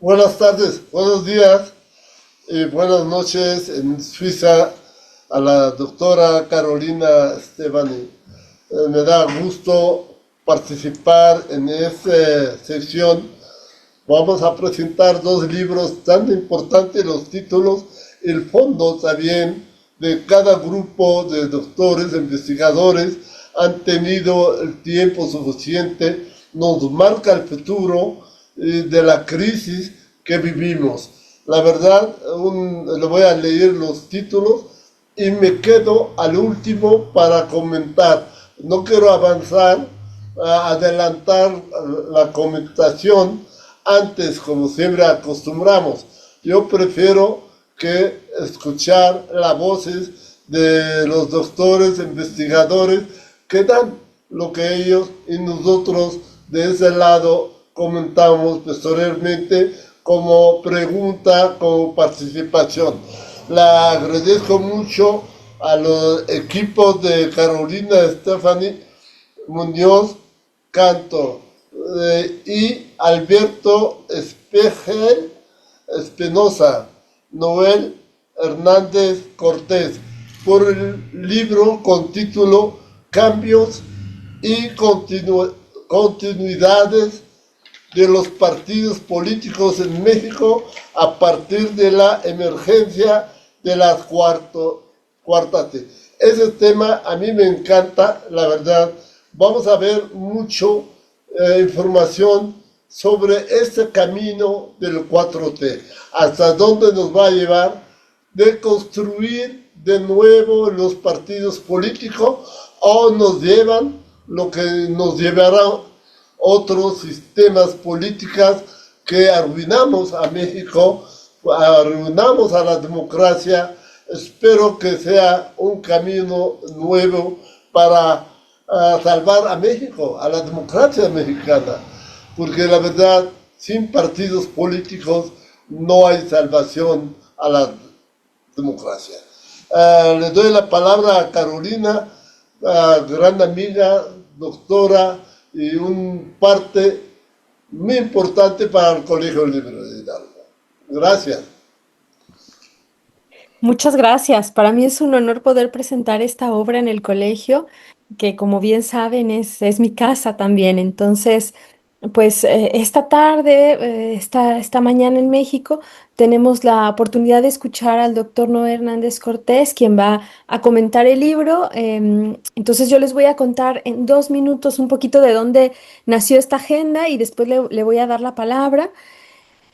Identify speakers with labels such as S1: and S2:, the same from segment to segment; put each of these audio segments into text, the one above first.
S1: Buenas tardes, buenos días y buenas noches en Suiza a la doctora Carolina Stefani. Me da gusto participar en esta sección. Vamos a presentar dos libros tan importantes, los títulos, el fondo también de cada grupo de doctores, investigadores, han tenido el tiempo suficiente, nos marca el futuro de la crisis que vivimos. La verdad, le voy a leer los títulos y me quedo al último para comentar. No quiero avanzar, adelantar la comentación antes, como siempre acostumbramos. Yo prefiero que escuchar las voces de los doctores, investigadores, que dan lo que ellos y nosotros de ese lado comentamos posteriormente como pregunta, como participación. La agradezco mucho a los equipos de Carolina Stephanie Muñoz Canto y Alberto Espejel Espinosa, Noel Hernández Cortés, por el libro con título Cambios y continuidades de los partidos políticos en México a partir de la emergencia de las cuarta T. Ese tema a mí me encanta, la verdad. Vamos a ver mucho información sobre este camino del 4T, hasta dónde nos va a llevar de construir de nuevo los partidos políticos o nos llevan lo que nos llevará otros sistemas políticos que arruinamos a México, arruinamos a la democracia. Espero que sea un camino nuevo para salvar a México, a la democracia mexicana, porque la verdad, sin partidos políticos no hay salvación a la democracia. Le doy la palabra a Carolina, gran amiga, doctora y un parte muy importante para el Colegio Libre de Hidalgo. Gracias.
S2: Muchas gracias. Para mí es un honor poder presentar esta obra en el colegio, que como bien saben es mi casa también. Entonces, pues esta tarde, esta mañana en México, tenemos la oportunidad de escuchar al doctor Noé Hernández Cortés, quien va a comentar el libro. Entonces yo les voy a contar en 2 minutos un poquito de dónde nació esta agenda y después le voy a dar la palabra.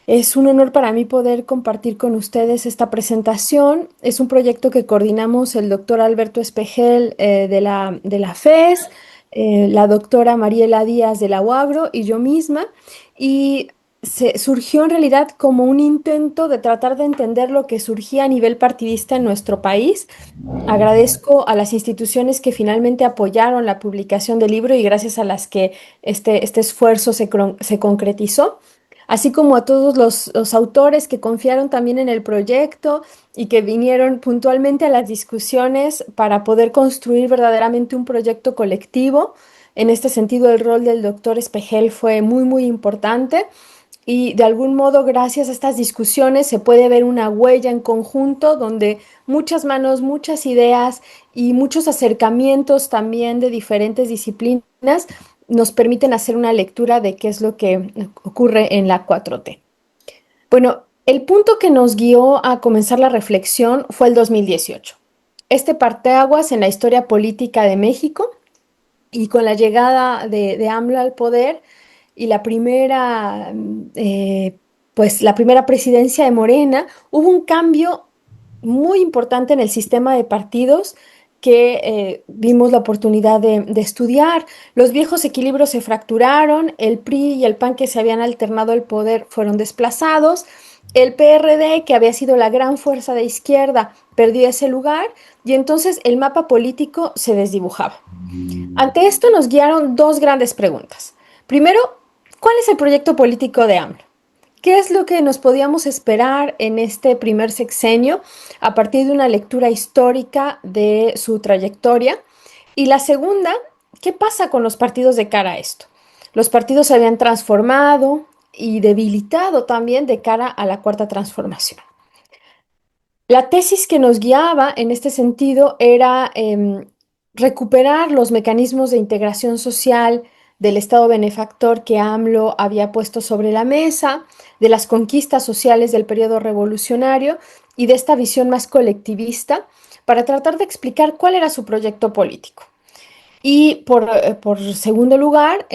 S2: Es un honor para mí poder compartir con ustedes esta presentación. Es un proyecto que coordinamos el doctor Alberto Espejel de la FES, la doctora Mariela Díaz de la UABRO y yo misma. Y surgió en realidad como un intento de tratar de entender lo que surgía a nivel partidista en nuestro país. Agradezco a las instituciones que finalmente apoyaron la publicación del libro y gracias a las que este esfuerzo se concretizó, así como a todos los autores que confiaron también en el proyecto y que vinieron puntualmente a las discusiones para poder construir verdaderamente un proyecto colectivo. En este sentido, el rol del doctor Espejel fue muy, muy importante. Y de algún modo, gracias a estas discusiones, se puede ver una huella en conjunto donde muchas manos, muchas ideas y muchos acercamientos también de diferentes disciplinas nos permiten hacer una lectura de qué es lo que ocurre en la 4T. Bueno, el punto que nos guió a comenzar la reflexión fue el 2018. Este parteaguas en la historia política de México y con la llegada de AMLO al poder y pues la primera presidencia de Morena, hubo un cambio muy importante en el sistema de partidos que vimos la oportunidad de estudiar. Los viejos equilibrios se fracturaron, el PRI y el PAN que se habían alternado el poder fueron desplazados, el PRD, que había sido la gran fuerza de izquierda, perdió ese lugar y entonces el mapa político se desdibujaba. Ante esto nos guiaron dos grandes preguntas. Primero, ¿cuál es el proyecto político de AMLO? ¿Qué es lo que nos podíamos esperar en este primer sexenio a partir de una lectura histórica de su trayectoria? Y la segunda, ¿qué pasa con los partidos de cara a esto? Los partidos se habían transformado, y debilitado también de cara a la cuarta transformación. La tesis que nos guiaba en este sentido era recuperar los mecanismos de integración social del Estado benefactor que AMLO había puesto sobre la mesa, de las conquistas sociales del periodo revolucionario y de esta visión más colectivista para tratar de explicar cuál era su proyecto político. Y por segundo lugar,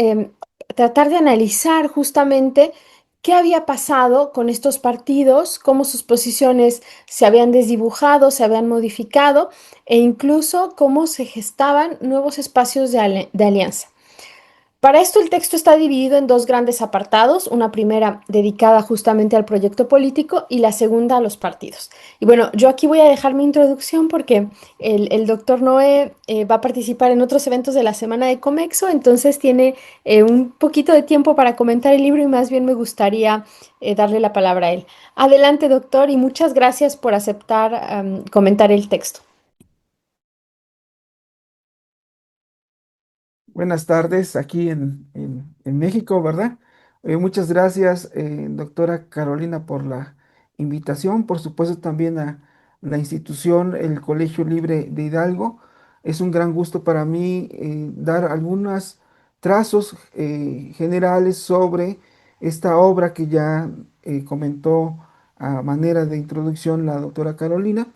S2: tratar de analizar justamente qué había pasado con estos partidos, cómo sus posiciones se habían desdibujado, se habían modificado e incluso cómo se gestaban nuevos espacios de alianza. Para esto el texto está dividido en dos grandes apartados, una primera dedicada justamente al proyecto político y la segunda a los partidos. Y bueno, yo aquí voy a dejar mi introducción porque el doctor Noé va a participar en otros eventos de la semana de Comexo, entonces tiene un poquito de tiempo para comentar el libro y más bien me gustaría darle la palabra a él. Adelante, doctor, y muchas gracias por aceptar comentar el texto.
S3: Buenas tardes aquí en México, ¿verdad? Muchas gracias, doctora Carolina, por la invitación. Por supuesto, también a la institución, el Colegio Libre de Hidalgo. Es un gran gusto para mí dar algunos trazos generales sobre esta obra que ya comentó a manera de introducción la doctora Carolina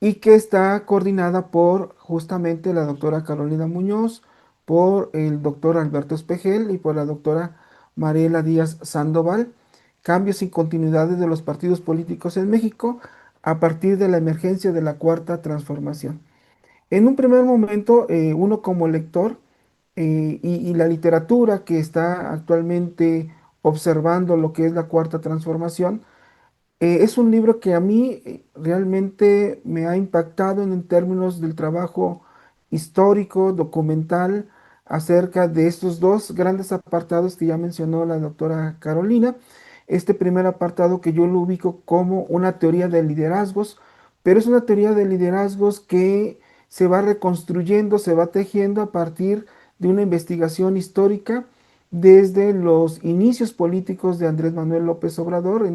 S3: y que está coordinada por justamente la doctora Carolina Muñoz, por el doctor Alberto Espejel y por la doctora Mariela Díaz Sandoval, cambios y continuidades de los partidos políticos en México a partir de la emergencia de la Cuarta Transformación. En un primer momento, uno como lector y la literatura que está actualmente observando lo que es la Cuarta Transformación, es un libro que a mí realmente me ha impactado en términos del trabajo histórico, documental, acerca de estos dos grandes apartados que ya mencionó la doctora Carolina. Este primer apartado que yo lo ubico como una teoría de liderazgos, pero es una teoría de liderazgos que se va reconstruyendo, se va tejiendo a partir de una investigación histórica desde los inicios políticos de Andrés Manuel López Obrador,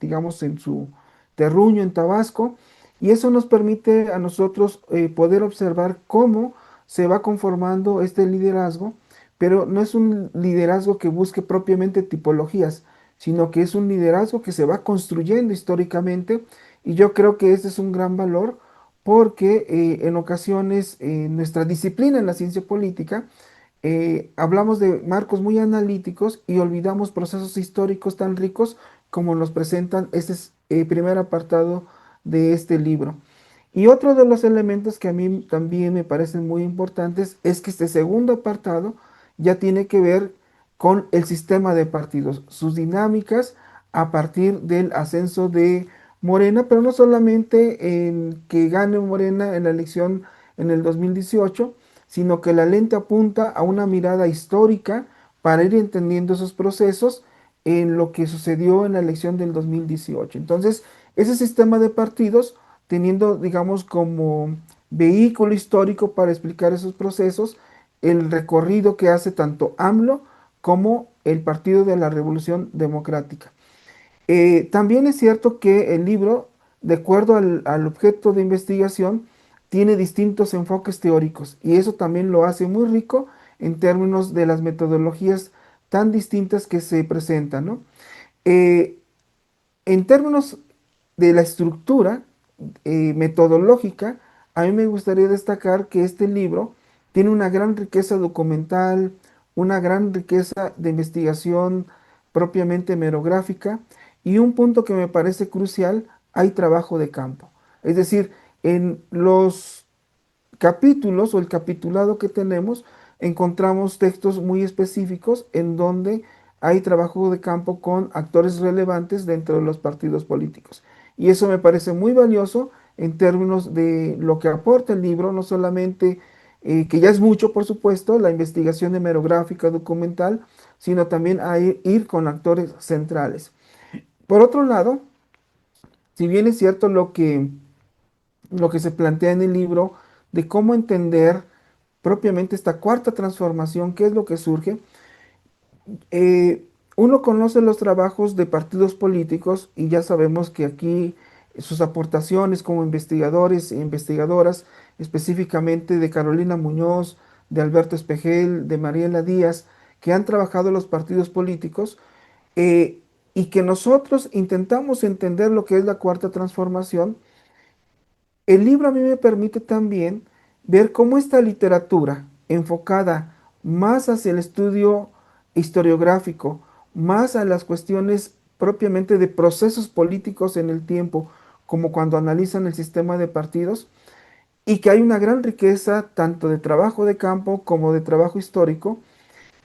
S3: digamos, en su terruño en Tabasco, y eso nos permite a nosotros poder observar cómo se va conformando este liderazgo, pero no es un liderazgo que busque propiamente tipologías, sino que es un liderazgo que se va construyendo históricamente, y yo creo que este es un gran valor porque en ocasiones nuestra disciplina en la ciencia política hablamos de marcos muy analíticos y olvidamos procesos históricos tan ricos como nos presentan este primer apartado de este libro. Y otro de los elementos que a mí también me parecen muy importantes es que este segundo apartado ya tiene que ver con el sistema de partidos, sus dinámicas a partir del ascenso de Morena, pero no solamente en que gane Morena en la elección en el 2018, sino que la lente apunta a una mirada histórica para ir entendiendo esos procesos en lo que sucedió en la elección del 2018. Entonces, ese sistema de partidos, teniendo, digamos, como vehículo histórico para explicar esos procesos, el recorrido que hace tanto AMLO como el Partido de la Revolución Democrática. También es cierto que el libro, de acuerdo al objeto de investigación, tiene distintos enfoques teóricos y eso también lo hace muy rico en términos de las metodologías tan distintas que se presentan, ¿no? Eh, en términos de la estructura metodológica, a mí me gustaría destacar que este libro tiene una gran riqueza documental, una gran riqueza de investigación propiamente hemerográfica y un punto que me parece crucial, hay trabajo de campo. Es decir, en los capítulos o el capitulado que tenemos, encontramos textos muy específicos en donde hay trabajo de campo con actores relevantes dentro de los partidos políticos. Y eso me parece muy valioso en términos de lo que aporta el libro, no solamente, que ya es mucho, por supuesto, la investigación hemerográfica documental, sino también a ir con actores centrales. Por otro lado, si bien es cierto lo que se plantea en el libro de cómo entender propiamente esta cuarta transformación, qué es lo que surge, eh, uno conoce los trabajos de partidos políticos y ya sabemos que aquí sus aportaciones como investigadores e investigadoras, específicamente de Carolina Muñoz, de Alberto Espejel, de Mariela Díaz, que han trabajado los partidos políticos, eh, y que nosotros intentamos entender lo que es la cuarta transformación. El libro a mí me permite también ver cómo esta literatura enfocada más hacia el estudio historiográfico, más a las cuestiones propiamente de procesos políticos en el tiempo, como cuando analizan el sistema de partidos, y que hay una gran riqueza tanto de trabajo de campo como de trabajo histórico,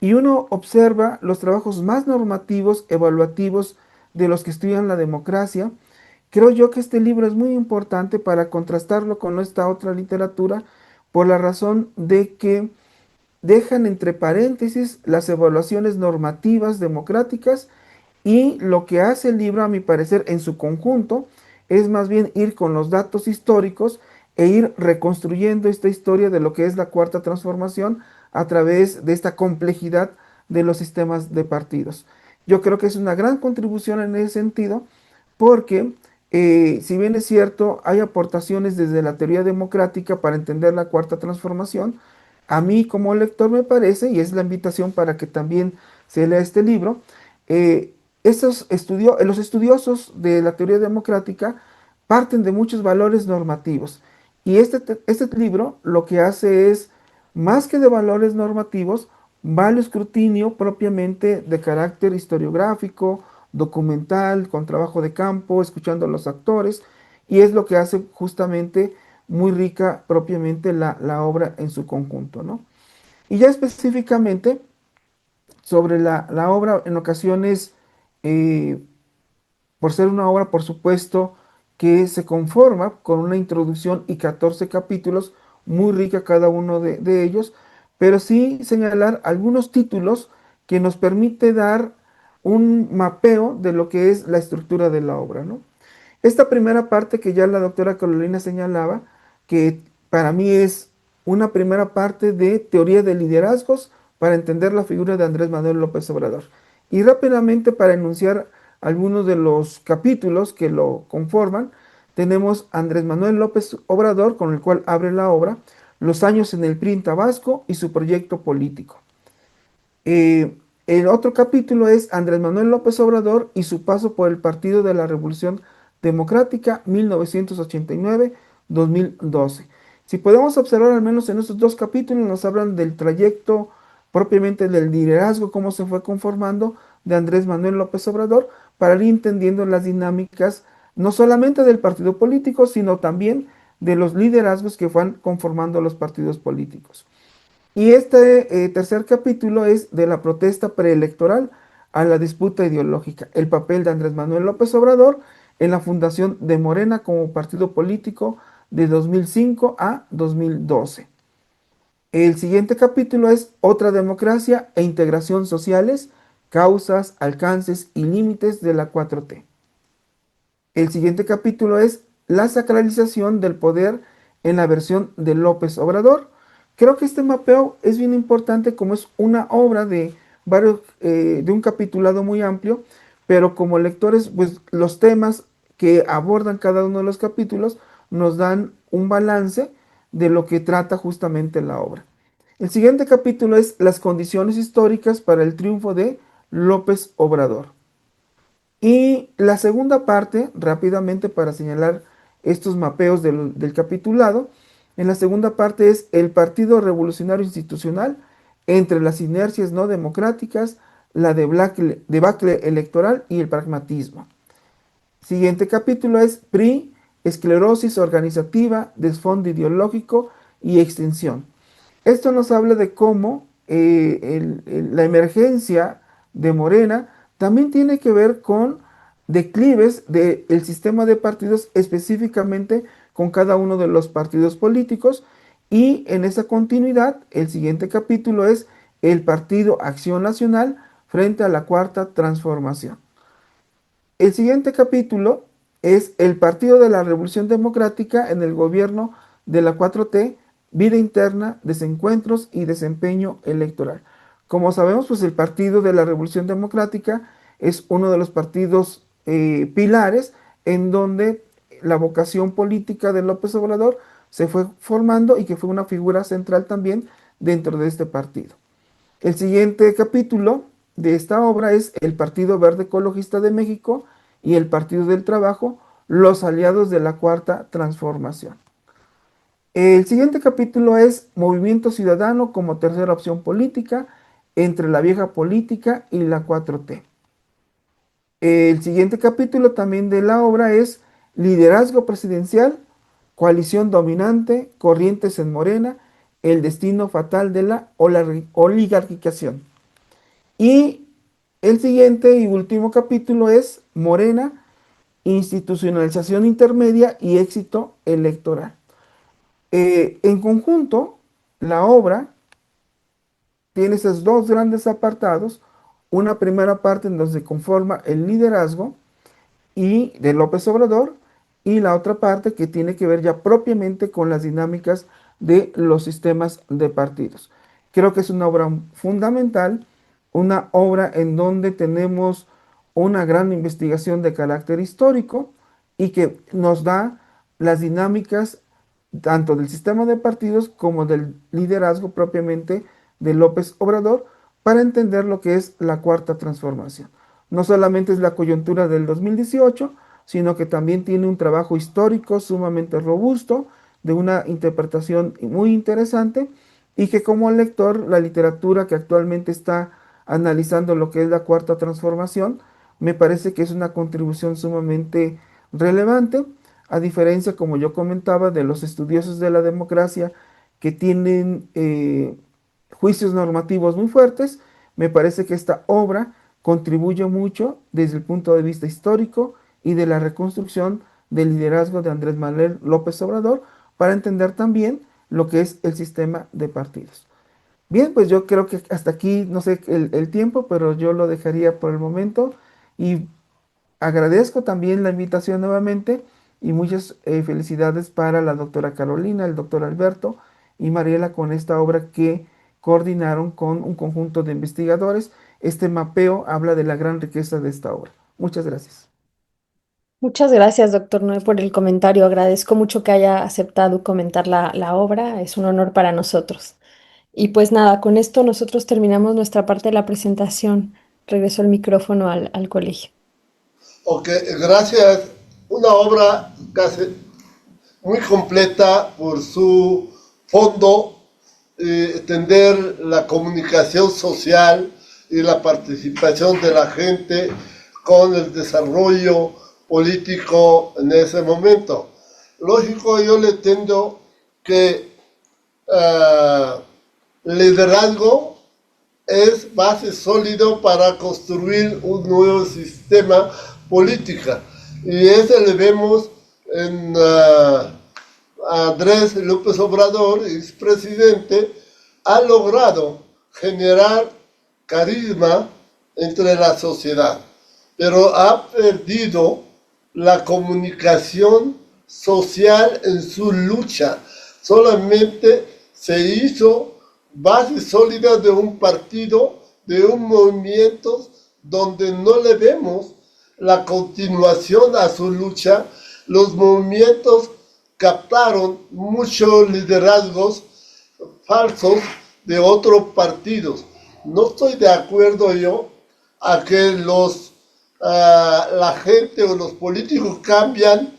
S3: y uno observa los trabajos más normativos, evaluativos de los que estudian la democracia. Creo yo que este libro es muy importante para contrastarlo con esta otra literatura por la razón de que dejan entre paréntesis las evaluaciones normativas democráticas, y lo que hace el libro, a mi parecer, en su conjunto, es más bien ir con los datos históricos e ir reconstruyendo esta historia de lo que es la cuarta transformación a través de esta complejidad de los sistemas de partidos. Yo creo que es una gran contribución en ese sentido, porque si bien es cierto, hay aportaciones desde la teoría democrática para entender la cuarta transformación, a mí como lector me parece, y es la invitación para que también se lea este libro, eh, los estudiosos de la teoría democrática parten de muchos valores normativos. Y este libro lo que hace es, más que de valores normativos, va al escrutinio propiamente de carácter historiográfico, documental, con trabajo de campo, escuchando a los actores, y es lo que hace justamente muy rica propiamente la obra en su conjunto, ¿no? Y ya específicamente sobre la obra, en ocasiones, eh, por ser una obra, por supuesto, que se conforma con una introducción y 14 capítulos, muy rica cada uno de ellos, pero sí señalar algunos títulos que nos permite dar un mapeo de lo que es la estructura de la obra, ¿no? Esta primera parte que ya la doctora Carolina señalaba, que para mí es una primera parte de teoría de liderazgos para entender la figura de Andrés Manuel López Obrador. Y rápidamente para enunciar algunos de los capítulos que lo conforman, tenemos Andrés Manuel López Obrador, con el cual abre la obra, los años en el PRI en Tabasco y su proyecto político. El otro capítulo es Andrés Manuel López Obrador y su paso por el Partido de la Revolución Democrática 1989-2012. Si podemos observar, al menos en estos dos capítulos nos hablan del trayecto propiamente del liderazgo, cómo se fue conformando de Andrés Manuel López Obrador, para ir entendiendo las dinámicas no solamente del partido político, sino también de los liderazgos que van conformando los partidos políticos. Y este tercer capítulo es de la protesta preelectoral a la disputa ideológica, el papel de Andrés Manuel López Obrador en la fundación de Morena como partido político de 2005 a 2012. El siguiente capítulo es Otra democracia e integración sociales, causas, alcances y límites de la 4T. El siguiente capítulo es La sacralización del poder en la versión de López Obrador. Creo que este mapeo es bien importante, como es una obra de de un capitulado muy amplio, pero como lectores, pues los temas que abordan cada uno de los capítulos nos dan un balance de lo que trata justamente la obra. El siguiente capítulo es Las condiciones históricas para el triunfo de López Obrador. Y la segunda parte, rápidamente para señalar estos mapeos del capitulado, en la segunda parte es el Partido Revolucionario Institucional entre las inercias no democráticas, la debacle electoral y el pragmatismo. Siguiente capítulo es PRI, esclerosis organizativa, desfondo ideológico y extinción. Esto nos habla de cómo la emergencia de Morena también tiene que ver con declives del sistema de partidos, específicamente con cada uno de los partidos políticos. Y en esa continuidad, el siguiente capítulo es el Partido Acción Nacional frente a la Cuarta Transformación. El siguiente capítulo es el Partido de la Revolución Democrática en el gobierno de la 4T, vida interna, desencuentros y desempeño electoral. Como sabemos, pues el Partido de la Revolución Democrática es uno de los partidos pilares en donde la vocación política de López Obrador se fue formando y que fue una figura central también dentro de este partido. El siguiente capítulo de esta obra es el Partido Verde Ecologista de México y el Partido del Trabajo, los aliados de la Cuarta Transformación. El siguiente capítulo es Movimiento Ciudadano como tercera opción política entre la vieja política y la 4T. El siguiente capítulo también de la obra es Liderazgo Presidencial, Coalición Dominante, Corrientes en Morena, el destino fatal de la oligarquización. Y el siguiente y último capítulo es Morena, institucionalización intermedia y éxito electoral. En conjunto, la obra tiene esos dos grandes apartados, una primera parte en donde se conforma el liderazgo y de López Obrador, y la otra parte que tiene que ver ya propiamente con las dinámicas de los sistemas de partidos. Creo que es una obra fundamental, una obra en donde tenemos una gran investigación de carácter histórico y que nos da las dinámicas tanto del sistema de partidos como del liderazgo propiamente de López Obrador para entender lo que es la cuarta transformación. No solamente es la coyuntura del 2018, sino que también tiene un trabajo histórico sumamente robusto, de una interpretación muy interesante, y que como lector, la literatura que actualmente está analizando lo que es la cuarta transformación, me parece que es una contribución sumamente relevante, a diferencia, como yo comentaba, de los estudiosos de la democracia que tienen juicios normativos muy fuertes. Me parece que esta obra contribuye mucho desde el punto de vista histórico y de la reconstrucción del liderazgo de Andrés Manuel López Obrador para entender también lo que es el sistema de partidos. Bien, pues yo creo que hasta aquí, no sé el tiempo, pero yo lo dejaría por el momento y agradezco también la invitación nuevamente y muchas felicidades para la doctora Carolina, el doctor Alberto y Mariela con esta obra que coordinaron con un conjunto de investigadores. Este mapeo habla de la gran riqueza de esta obra. Muchas gracias.
S2: Muchas gracias, doctor Noé, por el comentario. Agradezco mucho que haya aceptado comentar la obra. Es un honor para nosotros. Y pues nada, con esto nosotros terminamos nuestra parte de la presentación. Regreso el micrófono al colegio.
S1: Ok, gracias. Una obra casi muy completa por su fondo, entender la comunicación social y la participación de la gente con el desarrollo político en ese momento. Lógico, yo le entiendo que liderazgo es base sólido para construir un nuevo sistema político. Y eso le vemos en Andrés López Obrador, expresidente, ha logrado generar carisma entre la sociedad, pero ha perdido la comunicación social en su lucha. Solamente se hizo base sólida de un partido, de un movimiento donde no le vemos la continuación a su lucha. Los movimientos captaron muchos liderazgos falsos de otros partidos. No estoy de acuerdo yo a que la gente o los políticos cambian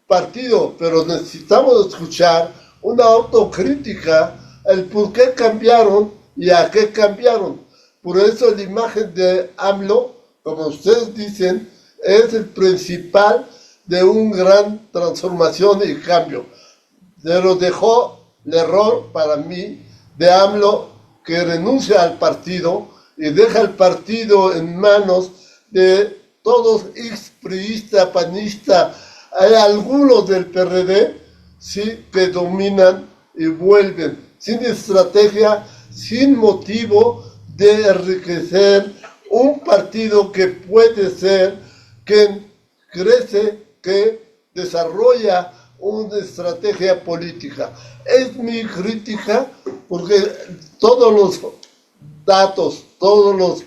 S1: partido, pero necesitamos escuchar una autocrítica, el por qué cambiaron y a qué cambiaron. Por eso la imagen de AMLO, como ustedes dicen, es el principal de una gran transformación y cambio. Pero dejó el error para mí de AMLO que renuncia al partido y deja el partido en manos de todos expriistas, panistas. Hay algunos del PRD sí que dominan y vuelven sin estrategia, sin motivo de enriquecer un partido que puede ser, que crece, que desarrolla una estrategia política. Es mi crítica porque todos los datos, todos los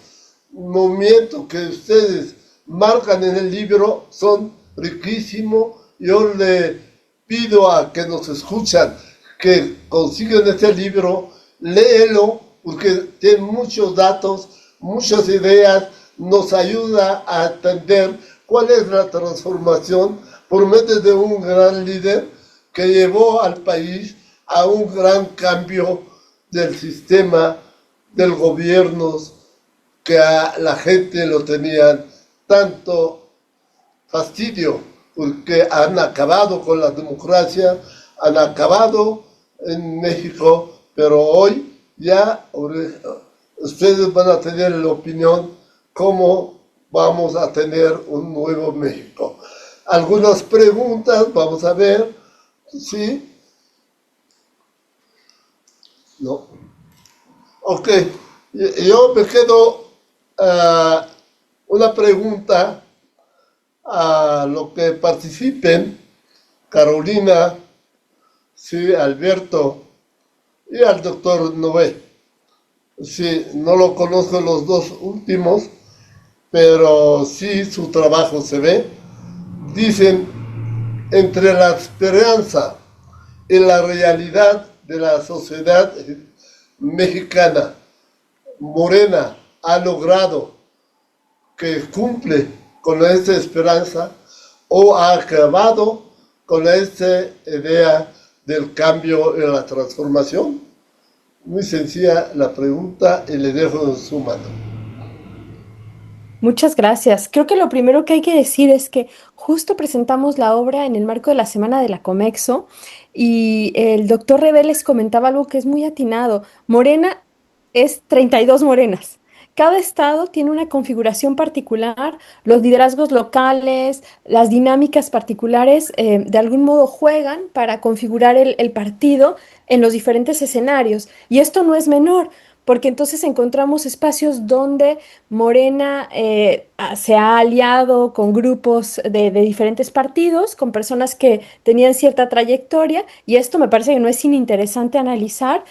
S1: movimientos que ustedes marcan en el libro son riquísimos. Yo le pido a que nos escuchan que consigan este libro, léelo, porque tiene muchos datos, muchas ideas, nos ayuda a entender cuál es la transformación por medio de un gran líder que llevó al país a un gran cambio del sistema del gobierno, que a la gente lo tenían tanto fastidio, porque han acabado con la democracia, han acabado en México, pero hoy ya ustedes van a tener la opinión cómo vamos a tener un nuevo México. Algunas preguntas, vamos a ver, ¿sí? No. Ok, yo me quedo una pregunta a los que participen, Carolina, sí, Alberto y al doctor Noé. Sí, no lo conozco los dos últimos, pero sí su trabajo se ve. Dicen, entre la esperanza y la realidad de la sociedad mexicana, Morena ha logrado que cumple con esta esperanza o ha acabado con esta idea del cambio y la transformación. Muy sencilla la pregunta y le dejo en su mano.
S2: Muchas gracias. Creo que lo primero que hay que decir es que justo presentamos la obra en el marco de la Semana de la Comexo y el doctor Reveles comentaba algo que es muy atinado. Morena es 32 morenas. Cada estado tiene una configuración particular, los liderazgos locales, las dinámicas particulares, de algún modo juegan para configurar el partido en los diferentes escenarios. Y esto no es menor, porque entonces encontramos espacios donde Morena se ha aliado con grupos de diferentes partidos, con personas que tenían cierta trayectoria, y esto me parece que no es ininteresante analizar.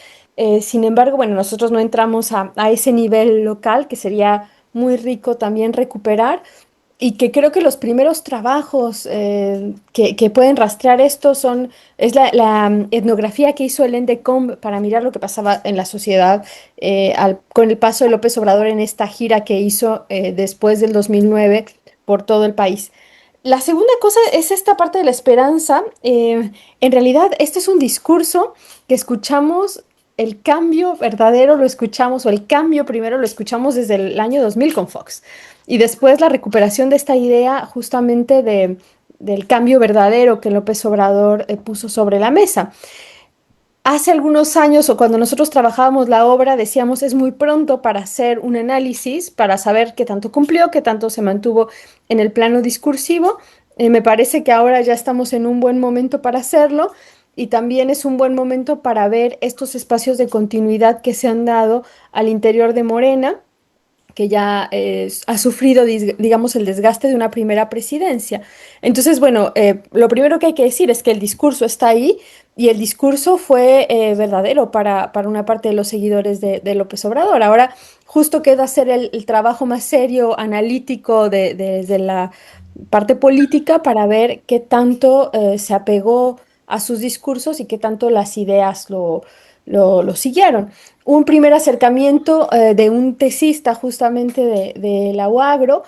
S2: Sin embargo, bueno, nosotros no entramos a ese nivel local, que sería muy rico también recuperar, y que creo que los primeros trabajos que pueden rastrear esto es la etnografía que hizo el ENDECOM para mirar lo que pasaba en la sociedad con el paso de López Obrador en esta gira que hizo después del 2009 por todo el país. La segunda cosa es esta parte de la esperanza. En realidad, este es un discurso que escuchamos, el cambio verdadero lo escuchamos, o el cambio primero lo escuchamos desde el año 2000 con Fox. Y después la recuperación de esta idea justamente del cambio verdadero que López Obrador puso sobre la mesa. Hace algunos años, o cuando nosotros trabajábamos la obra, decíamos es muy pronto para hacer un análisis, para saber qué tanto cumplió, qué tanto se mantuvo en el plano discursivo. Me parece que ahora ya estamos en un buen momento para hacerlo, y también es un buen momento para ver estos espacios de continuidad que se han dado al interior de Morena, que ya ha sufrido, digamos, el desgaste de una primera presidencia. Entonces, bueno, lo primero que hay que decir es que el discurso está ahí, y el discurso fue verdadero para una parte de los seguidores de López Obrador. Ahora, justo queda hacer el trabajo más serio, analítico, desde la parte política, para ver qué tanto se apegó a sus discursos y qué tanto las ideas lo siguieron. Un primer acercamiento de un tesista justamente de la UAGRO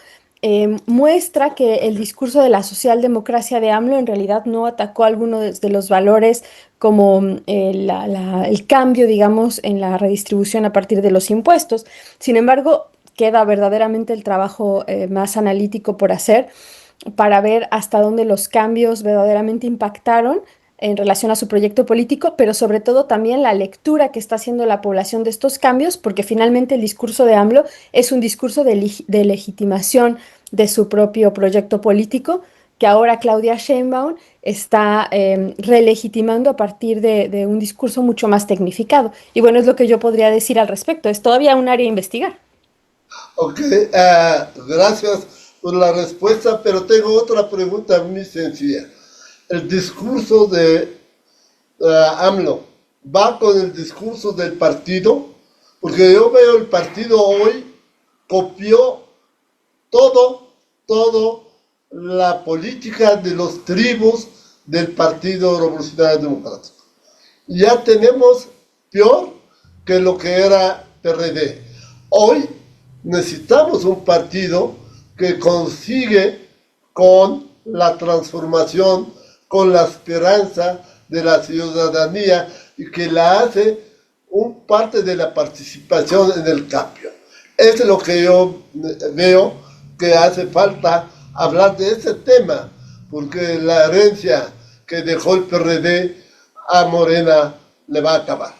S2: muestra que el discurso de la socialdemocracia de AMLO en realidad no atacó algunos de los valores, como el cambio, digamos, en la redistribución a partir de los impuestos. Sin embargo, queda verdaderamente el trabajo más analítico por hacer, para ver hasta dónde los cambios verdaderamente impactaron en relación a su proyecto político, pero sobre todo también la lectura que está haciendo la población de estos cambios, porque finalmente el discurso de AMLO es un discurso de legitimación de su propio proyecto político, que ahora Claudia Sheinbaum está relegitimando a partir de un discurso mucho más tecnificado. Y bueno, es lo que yo podría decir al respecto. Es todavía un área a investigar.
S1: Ok, gracias por la respuesta, pero tengo otra pregunta muy sencilla. El discurso de AMLO va con el discurso del partido, Porque yo veo el partido hoy copió todo la política de los tribus del Partido Revolucionario Democrático. Ya tenemos peor que lo que era PRD. Hoy necesitamos un partido que consigue con la transformación, con la esperanza de la ciudadanía y que la hace un parte de la participación en el cambio. Es lo que yo veo que hace falta hablar de ese tema, porque la herencia que dejó el PRD a Morena le va a acabar.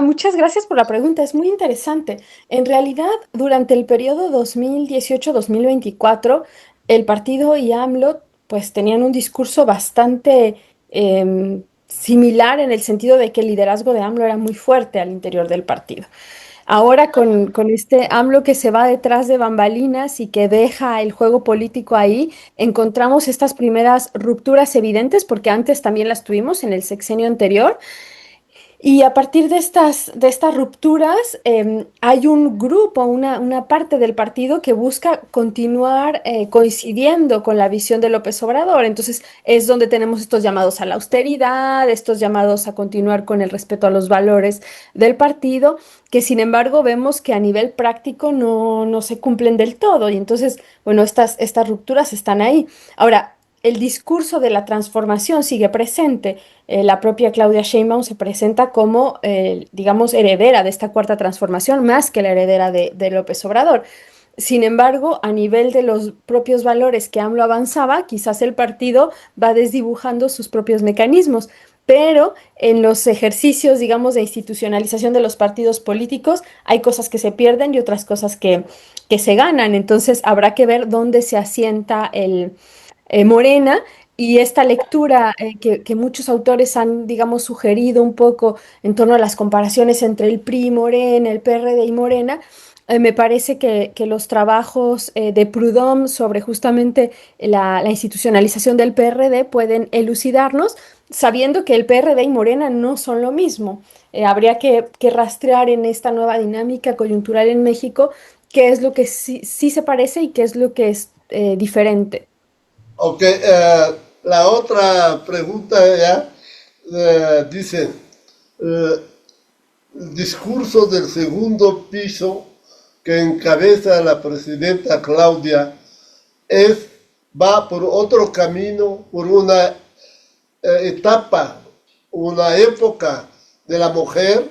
S2: Muchas gracias por la pregunta, es muy interesante. En realidad, durante el periodo 2018-2024, el partido y AMLO pues tenían un discurso bastante similar en el sentido de que el liderazgo de AMLO era muy fuerte al interior del partido. Ahora con este AMLO que se va detrás de bambalinas y que deja el juego político ahí, encontramos estas primeras rupturas evidentes, porque antes también las tuvimos en el sexenio anterior. Y a partir de estas rupturas, hay un grupo, una parte del partido que busca continuar coincidiendo con la visión de López Obrador. Entonces, es donde tenemos estos llamados a la austeridad, estos llamados a continuar con el respeto a los valores del partido, que sin embargo vemos que a nivel práctico no se cumplen del todo. Y entonces, bueno, estas rupturas están ahí. Ahora, el discurso de la transformación sigue presente. La propia Claudia Sheinbaum se presenta como, digamos, heredera de esta cuarta transformación, más que la heredera de López Obrador. Sin embargo, a nivel de los propios valores que AMLO avanzaba, quizás el partido va desdibujando sus propios mecanismos, pero en los ejercicios, digamos, de institucionalización de los partidos políticos, hay cosas que se pierden y otras cosas que se ganan. Entonces, habrá que ver dónde se asienta Morena, y esta lectura que muchos autores han, digamos, sugerido un poco en torno a las comparaciones entre el PRI y Morena, el PRD y Morena. Me parece que los trabajos de Proudhon sobre justamente la institucionalización del PRD pueden elucidarnos, sabiendo que el PRD y Morena no son lo mismo. Habría que rastrear en esta nueva dinámica coyuntural en México qué es lo que sí se parece y qué es lo que es diferente.
S1: Ok, la otra pregunta ya dice, eh, el discurso del segundo piso que encabeza la presidenta Claudia es, va por otro camino, por una etapa, una época de la mujer,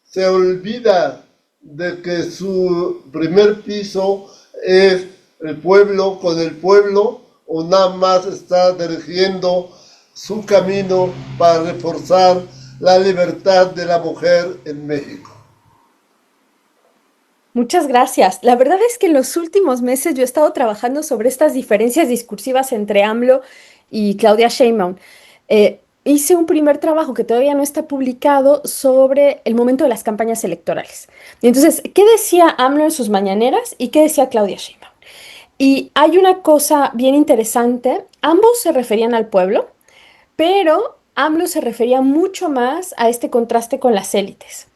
S1: se olvida de que su primer piso es el pueblo con el pueblo, o nada más está dirigiendo su camino para reforzar la libertad de la mujer en México.
S2: Muchas gracias. La verdad es que en los últimos meses yo he estado trabajando sobre estas diferencias discursivas entre AMLO y Claudia Sheinbaum. Hice un primer trabajo que todavía no está publicado sobre el momento de las campañas electorales. Y entonces, ¿qué decía AMLO en sus mañaneras y qué decía Claudia Sheinbaum? Y hay una cosa bien interesante, ambos se referían al pueblo, pero AMLO se refería mucho más a este contraste con las élites.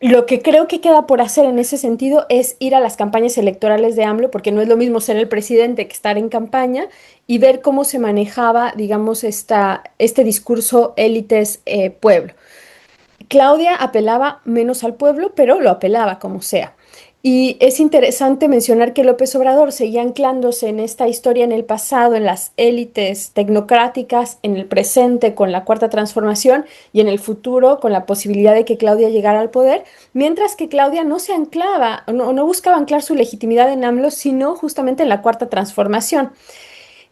S2: Lo que creo que queda por hacer en ese sentido es ir a las campañas electorales de AMLO, porque no es lo mismo ser el presidente que estar en campaña, y ver cómo se manejaba, digamos, este discurso élites-pueblo. Claudia apelaba menos al pueblo, pero lo apelaba como sea. Y es interesante mencionar que López Obrador seguía anclándose en esta historia en el pasado, en las élites tecnocráticas, en el presente con la Cuarta Transformación y en el futuro con la posibilidad de que Claudia llegara al poder, mientras que Claudia no se anclaba, no buscaba anclar su legitimidad en AMLO, sino justamente en la Cuarta Transformación.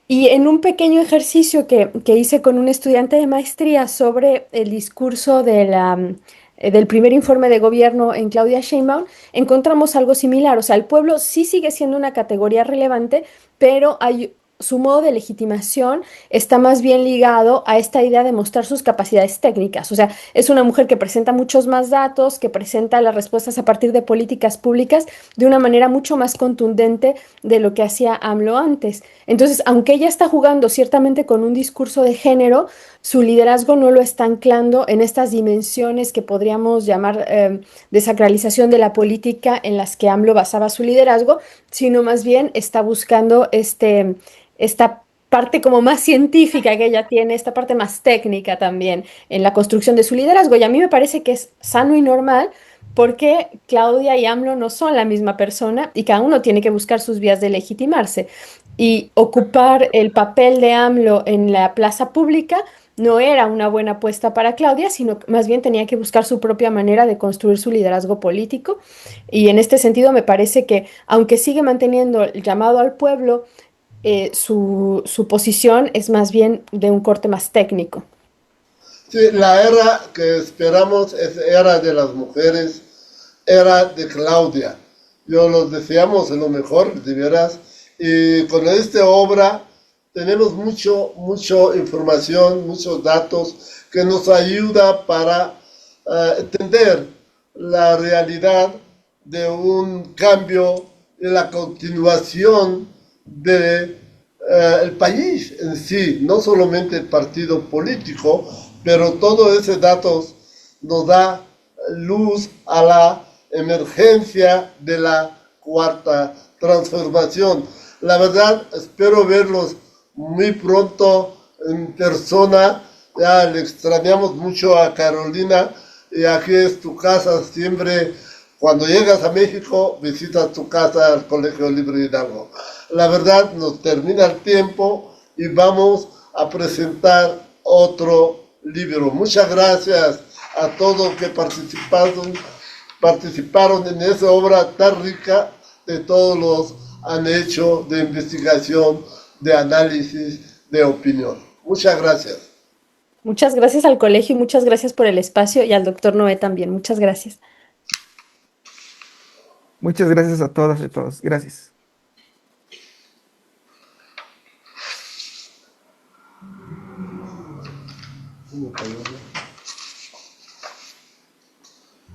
S2: Y en un pequeño ejercicio que hice con un estudiante de maestría sobre el discurso del primer informe de gobierno en Claudia Sheinbaum, encontramos algo similar. O sea, el pueblo sí sigue siendo una categoría relevante, pero hay su modo de legitimación está más bien ligado a esta idea de mostrar sus capacidades técnicas. O sea, es una mujer que presenta muchos más datos, que presenta las respuestas a partir de políticas públicas de una manera mucho más contundente de lo que hacía AMLO antes. Entonces, aunque ella está jugando ciertamente con un discurso de género, su liderazgo no lo está anclando en estas dimensiones que podríamos llamar de sacralización de la política en las que AMLO basaba su liderazgo, sino más bien está buscando esta parte como más científica que ella tiene, esta parte más técnica también en la construcción de su liderazgo. Y a mí me parece que es sano y normal porque Claudia y AMLO no son la misma persona y cada uno tiene que buscar sus vías de legitimarse. Y ocupar el papel de AMLO en la plaza pública no era una buena apuesta para Claudia, sino que más bien tenía que buscar su propia manera de construir su liderazgo político. Y en este sentido me parece que, aunque sigue manteniendo el llamado al pueblo, su posición es más bien de un corte más técnico.
S1: Sí, la era que esperamos es era de las mujeres, era de Claudia. Yo los deseamos lo mejor, de veras. Y con esta obra tenemos mucho información, muchos datos que nos ayuda para entender la realidad de un cambio y la continuación de el país en sí, no solamente el partido político, pero todos esos datos nos da luz a la emergencia de la cuarta transformación. La verdad, espero verlos muy pronto en persona. Ya le extrañamos mucho a Carolina y aquí es tu casa siempre. Cuando llegas a México, visitas tu casa al Colegio Libre Hidalgo. La verdad, nos termina el tiempo y vamos a presentar otro libro. Muchas gracias a todos que participaron en esa obra tan rica de todos los han hecho de investigación, de análisis, de opinión. Muchas gracias.
S2: Muchas gracias al colegio y muchas gracias por el espacio y al doctor Noé también. Muchas gracias.
S3: Muchas gracias a todas y todos. Gracias.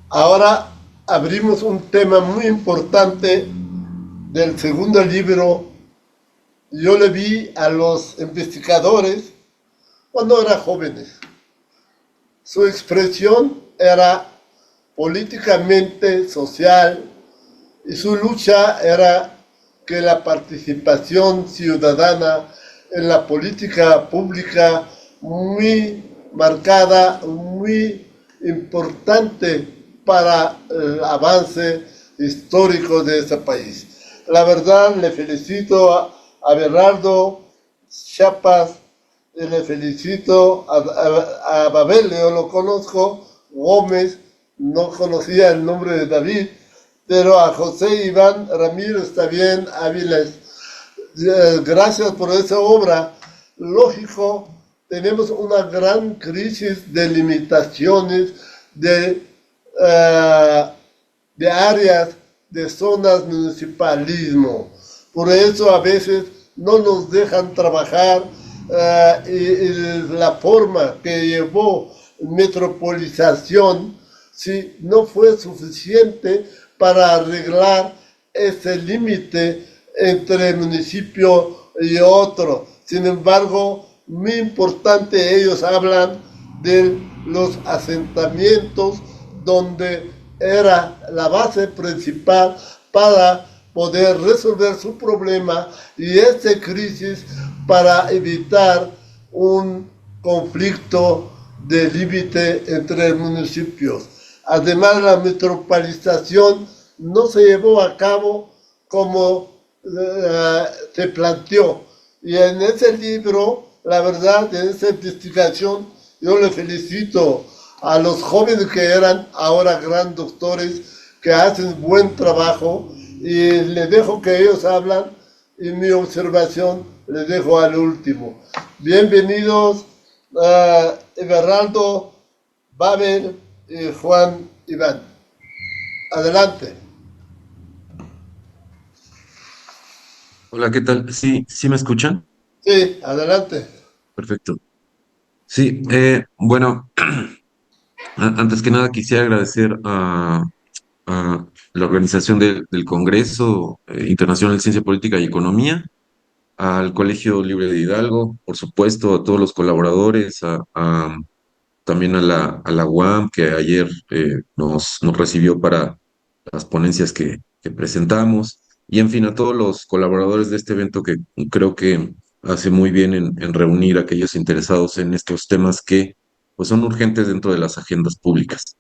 S1: Ahora abrimos un tema muy importante del segundo libro. Yo le vi a los investigadores cuando eran jóvenes. Su expresión era políticamente social y su lucha era que la participación ciudadana en la política pública muy marcada, muy importante para el avance histórico de este país. La verdad, le felicito a Bernardo Chiapas, y le felicito a Babel, yo lo conozco, Gómez, no conocía el nombre de David, pero a José Iván Ramírez también, Áviles. Gracias por esa obra. Lógico, tenemos una gran crisis de limitaciones, de, de áreas, de zonas municipalismo. Por eso a veces no nos dejan trabajar y la forma que llevó metropolización, ¿sí? No fue suficiente para arreglar ese límite entre municipio y otro. Sin embargo, muy importante, ellos hablan de los asentamientos donde era la base principal para poder resolver su problema y esta crisis para evitar un conflicto de límite entre municipios. Además, la metropolización no se llevó a cabo como se planteó. Y en ese libro, la verdad, en esa investigación, yo le felicito a los jóvenes que eran ahora gran doctores, que hacen buen trabajo, y les dejo que ellos hablan, y mi observación les dejo al último. Bienvenidos Everaldo, Babel y Juan Iván. Adelante.
S4: Hola, ¿qué tal? Sí, ¿sí me escuchan?
S1: Sí, adelante.
S4: Perfecto. Sí, bueno, antes que nada quisiera agradecer a la organización del Congreso Internacional de Ciencia Política y Economía, al Colegio Libre de Hidalgo, por supuesto, a todos los colaboradores, también a la UAM, que ayer nos recibió para las ponencias que presentamos, y en fin, a todos los colaboradores de este evento que creo que hace muy bien en reunir a aquellos interesados en estos temas que pues, son urgentes dentro de las agendas públicas.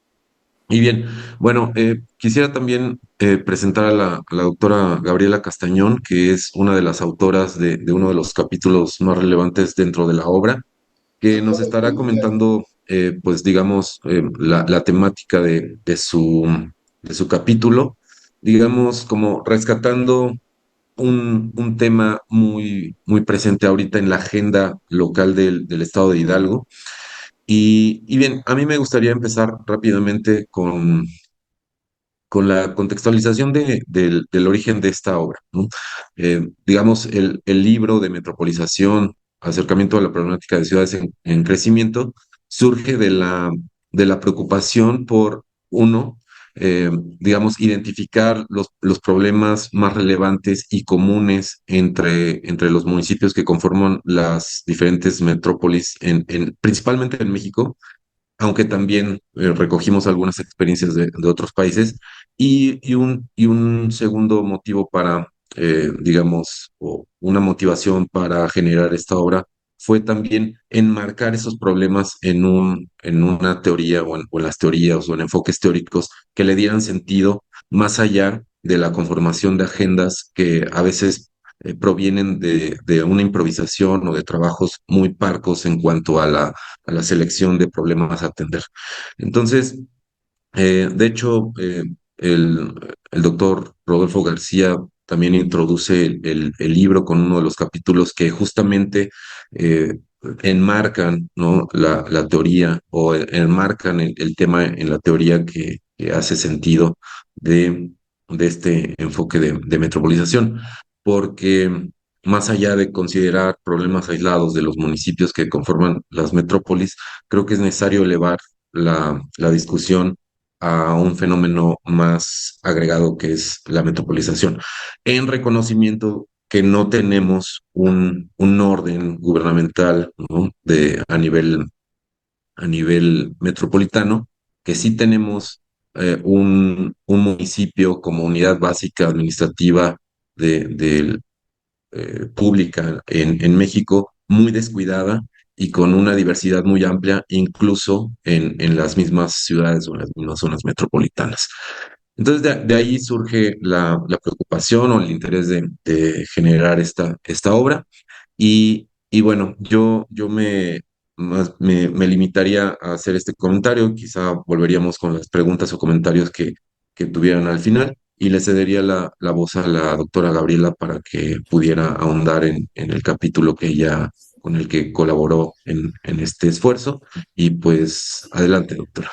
S4: Y bien, bueno, quisiera también presentar a la doctora Gabriela Castañón, que es una de las autoras de uno de los capítulos más relevantes dentro de la obra, que nos estará comentando, pues digamos, la temática de su capítulo, digamos, como rescatando un tema muy presente ahorita en la agenda local del estado de Hidalgo. Y bien, a mí me gustaría empezar rápidamente con la contextualización del origen de esta obra, ¿no? Digamos, el libro de metropolización, acercamiento a la problemática de ciudades en crecimiento, surge de la preocupación por, uno, digamos, identificar los problemas más relevantes y comunes entre los municipios que conforman las diferentes metrópolis, principalmente en México, aunque también recogimos algunas experiencias de otros países. Y un segundo motivo para, digamos, o una motivación para generar esta obra fue también enmarcar esos problemas en una teoría o en las teorías o en enfoques teóricos que le dieran sentido más allá de la conformación de agendas que a veces provienen de una improvisación o de trabajos muy parcos en cuanto a la selección de problemas a atender. Entonces, de hecho, el doctor Rodolfo García también introduce el libro con uno de los capítulos que justamente eh, enmarcan, ¿no? La teoría o enmarcan el tema en la teoría que hace sentido de, de este enfoque de metropolización, porque más allá de considerar problemas aislados de los municipios que conforman las metrópolis, creo que es necesario elevar la discusión a un fenómeno más agregado que es la metropolización, en reconocimiento que no tenemos un orden gubernamental, ¿no? A nivel metropolitano, que sí tenemos un municipio como unidad básica administrativa del pública en México muy descuidada y con una diversidad muy amplia, incluso en las mismas ciudades o en las mismas zonas metropolitanas. Entonces, de ahí surge la preocupación o el interés de generar esta obra. Y bueno, yo me limitaría a hacer este comentario. Quizá volveríamos con las preguntas o comentarios que tuvieran al final. Y le cedería la voz a la doctora Gabriela para que pudiera ahondar en el capítulo que ella, con el que colaboró en este esfuerzo. Y pues, adelante, doctora.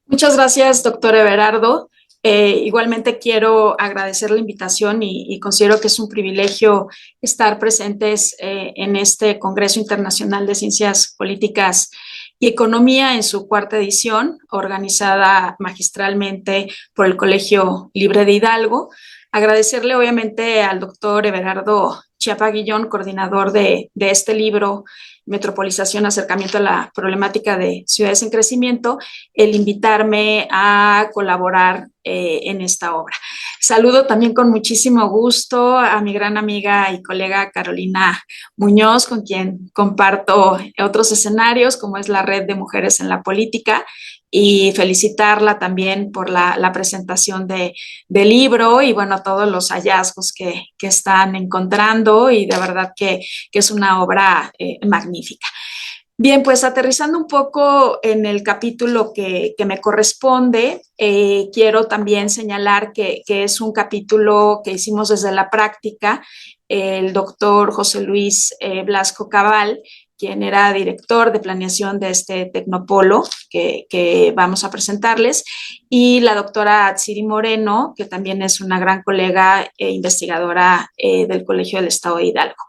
S5: Muchas gracias, doctor Everardo. Igualmente quiero agradecer la invitación y considero que es un privilegio estar presentes en este Congreso Internacional de Ciencias Políticas y Economía en su cuarta edición, organizada magistralmente por el Colegio Libre de Hidalgo. Agradecerle obviamente al doctor Everardo Chiapa Guillón, coordinador de este libro, Metropolización, acercamiento a la problemática de ciudades en crecimiento, el invitarme a colaborar en esta obra. Saludo también con muchísimo gusto a mi gran amiga y colega Carolina Muñoz, con quien comparto otros escenarios, como es la Red de Mujeres en la Política, y felicitarla también por la presentación del libro y bueno, todos los hallazgos que están encontrando y de verdad que es una obra magnífica. Bien, pues aterrizando un poco en el capítulo que me corresponde, quiero también señalar que es un capítulo que hicimos desde la práctica. El doctor José Luis Blasco Cabal, quien era director de planeación de este Tecnopolo que vamos a presentarles, y la doctora Atsiri Moreno, que también es una gran colega e investigadora del Colegio del Estado de Hidalgo.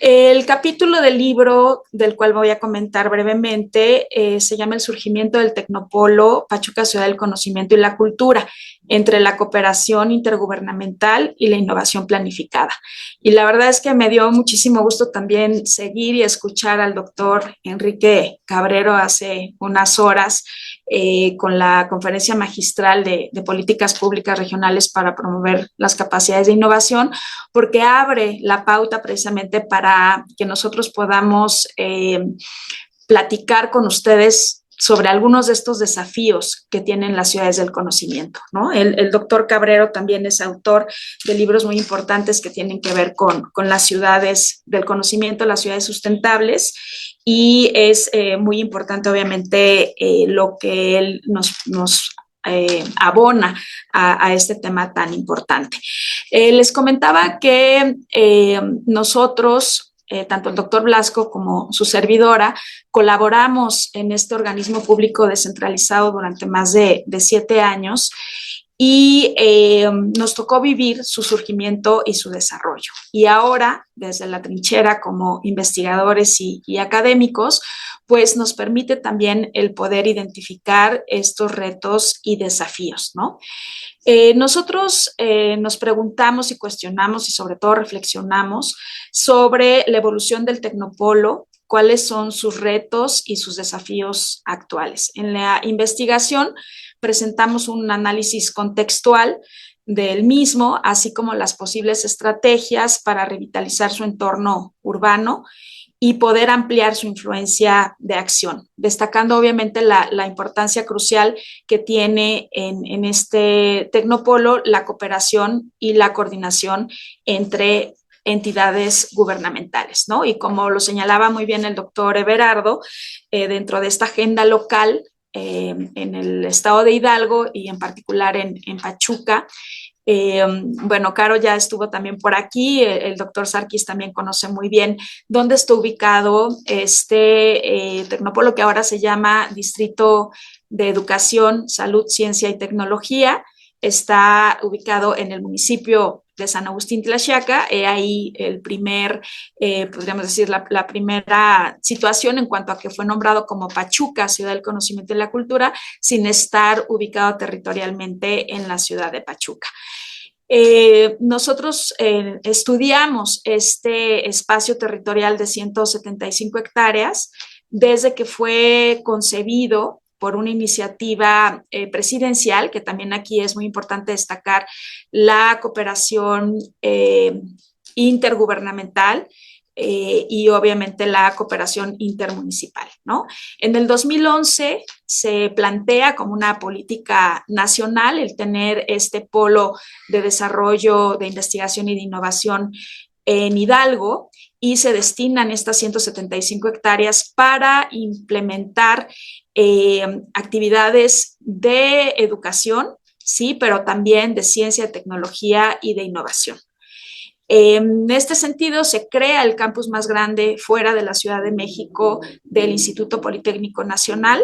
S5: El capítulo del libro, del cual voy a comentar brevemente, se llama El surgimiento del Tecnopolo, Pachuca, Ciudad del Conocimiento y la Cultura, entre la cooperación intergubernamental y la innovación planificada. Y la verdad es que me dio muchísimo gusto también seguir y escuchar al doctor Enrique Cabrero hace unas horas con la conferencia magistral de políticas públicas regionales para promover las capacidades de innovación, porque abre la pauta precisamente para que nosotros podamos platicar con ustedes sobre algunos de estos desafíos que tienen las ciudades del conocimiento, ¿no? El doctor Cabrero también es autor de libros muy importantes que tienen que ver con las ciudades del conocimiento, las ciudades sustentables, y es muy importante, obviamente, lo que él nos abona a este tema tan importante. Les comentaba que nosotros, tanto el doctor Blasco como su servidora, colaboramos en este organismo público descentralizado durante más de 7 años y nos tocó vivir su surgimiento y su desarrollo. Y ahora, desde la trinchera como investigadores y académicos, pues nos permite también el poder identificar estos retos y desafíos, ¿no? Nosotros nos preguntamos y cuestionamos y sobre todo reflexionamos sobre la evolución del tecnopolo, cuáles son sus retos y sus desafíos actuales. En la investigación presentamos un análisis contextual del mismo, así como las posibles estrategias para revitalizar su entorno urbano y poder ampliar su influencia de acción, destacando obviamente la importancia crucial que tiene en este tecnopolo la cooperación y la coordinación entre entidades gubernamentales, ¿no? Y como lo señalaba muy bien el doctor Everardo, dentro de esta agenda local en el estado de Hidalgo y en particular en Pachuca, bueno, Caro ya estuvo también por aquí, el doctor Sarkis también conoce muy bien dónde está ubicado este tecnopolo que ahora se llama Distrito de Educación, Salud, Ciencia y Tecnología. Está ubicado en el municipio de San Agustín Tlaxiaca, ahí el primer, podríamos decir, la primera situación en cuanto a que fue nombrado como Pachuca, Ciudad del Conocimiento y la Cultura, sin estar ubicado territorialmente en la ciudad de Pachuca. Nosotros estudiamos este espacio territorial de 175 hectáreas desde que fue concebido por una iniciativa presidencial, que también aquí es muy importante destacar la cooperación intergubernamental y obviamente la cooperación intermunicipal, ¿no? En el 2011 se plantea como una política nacional el tener este polo de desarrollo, de investigación y de innovación en Hidalgo y se destinan estas 175 hectáreas para implementar actividades de educación, sí, pero también de ciencia, tecnología y de innovación. En este sentido, se crea el campus más grande fuera de la Ciudad de México del Instituto Politécnico Nacional.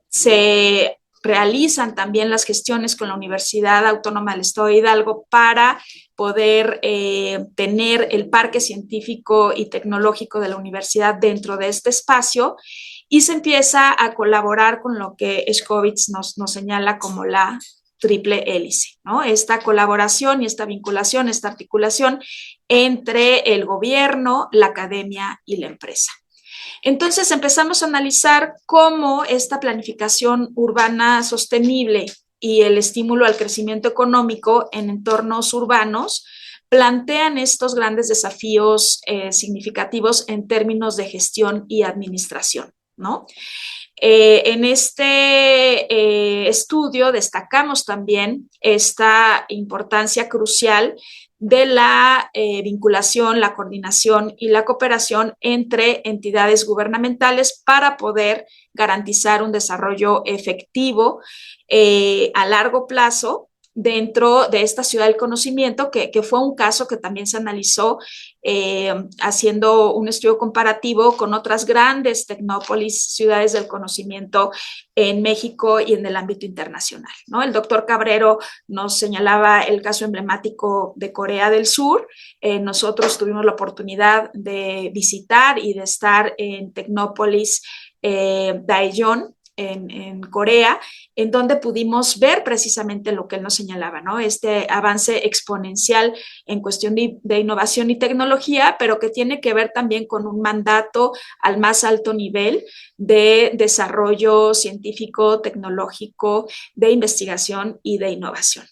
S5: Se realizan también las gestiones con la Universidad Autónoma del Estado de Hidalgo para poder tener el parque científico y tecnológico de la universidad dentro de este espacio y se empieza a colaborar con lo que Scovitz nos señala como la triple hélice, ¿no? Esta colaboración y esta vinculación, esta articulación entre el gobierno, la academia y la empresa. Entonces empezamos a analizar cómo esta planificación urbana sostenible y el estímulo al crecimiento económico en entornos urbanos plantean estos grandes desafíos significativos en términos de gestión y administración, ¿no? En este estudio destacamos también esta importancia crucial de la vinculación, la coordinación y la cooperación entre entidades gubernamentales para poder garantizar un desarrollo efectivo a largo plazo dentro de esta ciudad del conocimiento, que fue un caso que también se analizó haciendo un estudio comparativo con otras grandes tecnópolis, ciudades del conocimiento en México y en el ámbito internacional, ¿no? El doctor Cabrero nos señalaba el caso emblemático de Corea del Sur. Nosotros tuvimos la oportunidad de visitar y de estar en Tecnópolis Daejeon, en Corea, en donde pudimos ver precisamente lo que él nos señalaba, ¿no? Este avance exponencial en cuestión de innovación y tecnología, pero que tiene que ver también con un mandato al más alto nivel de desarrollo científico, tecnológico, de investigación y de innovación.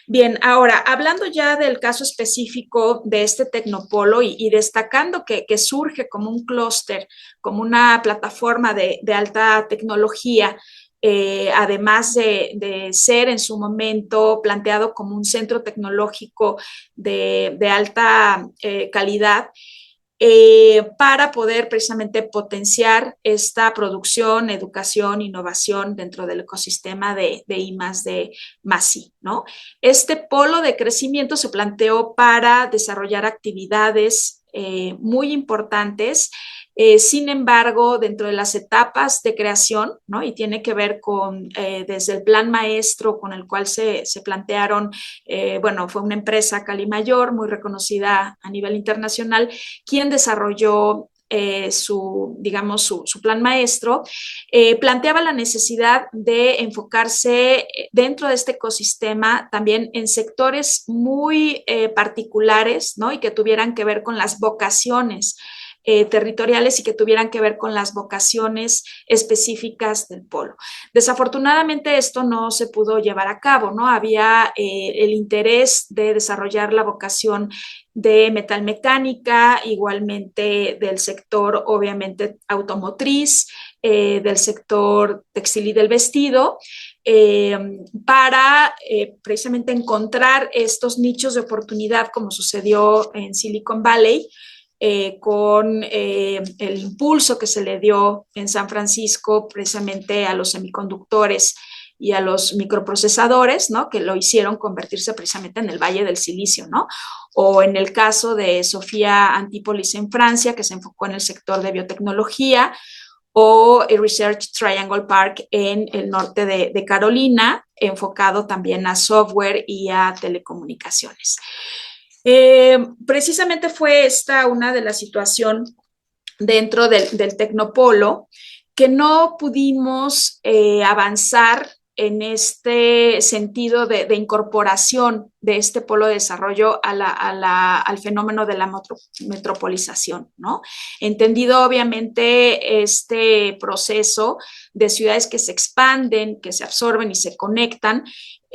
S5: Bien, ahora, hablando ya del caso específico de este tecnopolo y destacando que surge como un clúster, como una plataforma de alta tecnología, además de ser en su momento planteado como un centro tecnológico de alta calidad, para poder precisamente potenciar esta producción, educación, innovación dentro del ecosistema de I+D+I, ¿no? Este polo de crecimiento se planteó para desarrollar actividades muy importantes. Sin embargo, dentro de las etapas de creación, ¿no? Y tiene que ver con desde el plan maestro con el cual se plantearon, bueno, fue una empresa Cali Mayor, muy reconocida a nivel internacional, quien desarrolló digamos, su plan maestro, planteaba la necesidad de enfocarse dentro de este ecosistema también en sectores muy particulares, ¿no? Y que tuvieran que ver con las vocaciones territoriales y que tuvieran que ver con las vocaciones específicas del polo. Desafortunadamente esto no se pudo llevar a cabo, ¿no? Había el interés de desarrollar la vocación de metalmecánica, igualmente del sector obviamente automotriz, del sector textil y del vestido, para precisamente encontrar estos nichos de oportunidad como sucedió en Silicon Valley, con el impulso que se le dio en San Francisco precisamente a los semiconductores y a los microprocesadores, ¿no? Que lo hicieron convertirse precisamente en el Valle del Silicio, ¿no? O en el caso de Sofía Antipolis en Francia, que se enfocó en el sector de biotecnología, o Research Triangle Park en el norte de Carolina, enfocado también a software y a telecomunicaciones. Precisamente fue esta una de las situaciones dentro del Tecnopolo que no pudimos avanzar en este sentido de incorporación de este polo de desarrollo al fenómeno de la metropolización, ¿no? Entendido obviamente este proceso de ciudades que se expanden, que se absorben y se conectan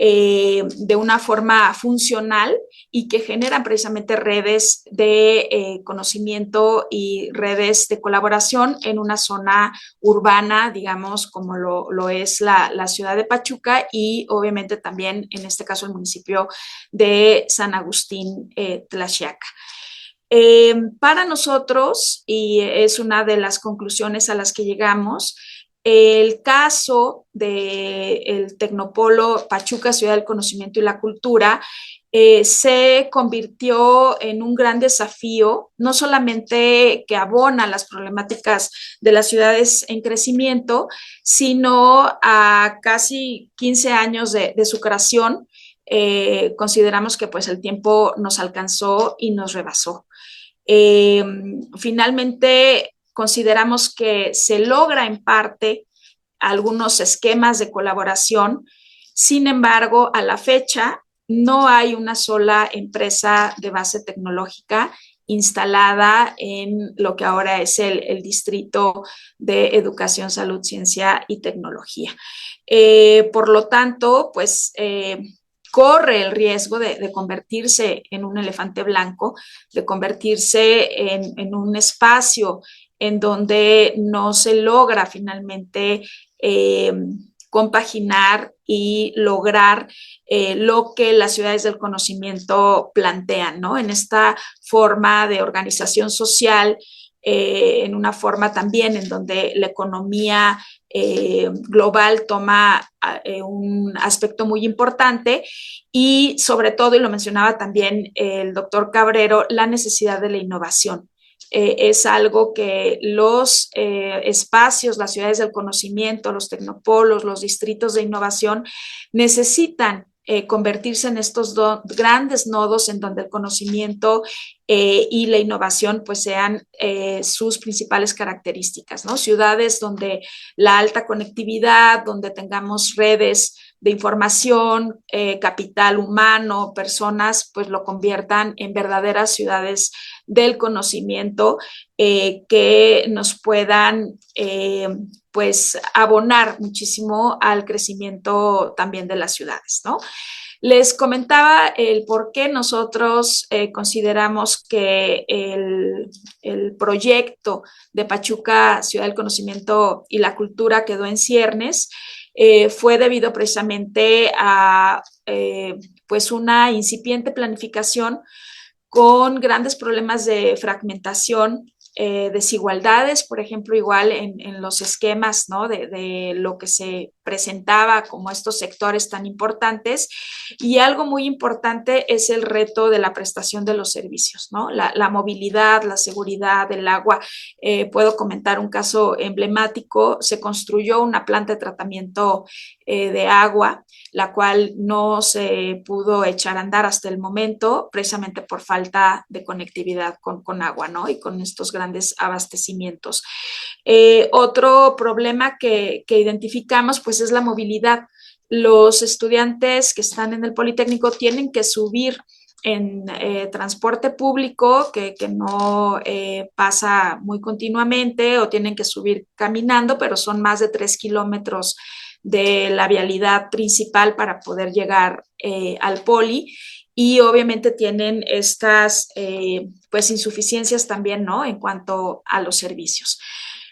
S5: de una forma funcional y que generan precisamente redes de conocimiento y redes de colaboración en una zona urbana, digamos, como lo es la ciudad de Pachuca y obviamente también en este caso el municipio de San Agustín Tlaxiaca. Para nosotros, y es una de las conclusiones a las que llegamos, el caso del Tecnopolo Pachuca, Ciudad del Conocimiento y la Cultura, se convirtió en un gran desafío, no solamente que abona las problemáticas de las ciudades en crecimiento, sino a casi 15 años de su creación, consideramos que pues el tiempo nos alcanzó y nos rebasó. Finalmente, consideramos que se logra en parte algunos esquemas de colaboración. Sin embargo, a la fecha no hay una sola empresa de base tecnológica instalada en lo que ahora es el Distrito de Educación, Salud, Ciencia y Tecnología. Por lo tanto, pues corre el riesgo de convertirse en un elefante blanco, de convertirse en un espacio en donde no se logra finalmente compaginar y lograr lo que las ciudades del conocimiento plantean, ¿no? En esta forma de organización social, en una forma también en donde la economía global toma un aspecto muy importante y sobre todo, y lo mencionaba también el doctor Cabrero, la necesidad de la innovación. Es algo que los espacios, las ciudades del conocimiento, los tecnopolos, los distritos de innovación necesitan convertirse en estos grandes nodos en donde el conocimiento y la innovación pues sean sus principales características, ¿no? Ciudades donde la alta conectividad, donde tengamos redes de información, capital humano, personas, pues lo conviertan en verdaderas ciudades del conocimiento que nos puedan pues abonar muchísimo al crecimiento también de las ciudades, ¿no? Les comentaba el por qué nosotros consideramos que el proyecto de Pachuca, Ciudad del Conocimiento y la Cultura quedó en ciernes. Fue debido precisamente a pues una incipiente planificación con grandes problemas de fragmentación, desigualdades, por ejemplo, igual en los esquemas, ¿no? de lo que se presentaba como estos sectores tan importantes. Y algo muy importante es el reto de la prestación de los servicios, ¿no? La movilidad, la seguridad, el agua. Puedo comentar un caso emblemático. Se construyó una planta de tratamiento de agua, la cual no se pudo echar a andar hasta el momento, precisamente por falta de conectividad con agua, ¿no? Y con estos grandes abastecimientos. Otro problema que identificamos, pues, es la movilidad. Los estudiantes que están en el Politécnico tienen que subir en transporte público que no pasa muy continuamente, o tienen que subir caminando, pero son más de 3 kilómetros de la vialidad principal para poder llegar al Poli. Y obviamente tienen estas pues insuficiencias también, ¿no? En cuanto a los servicios.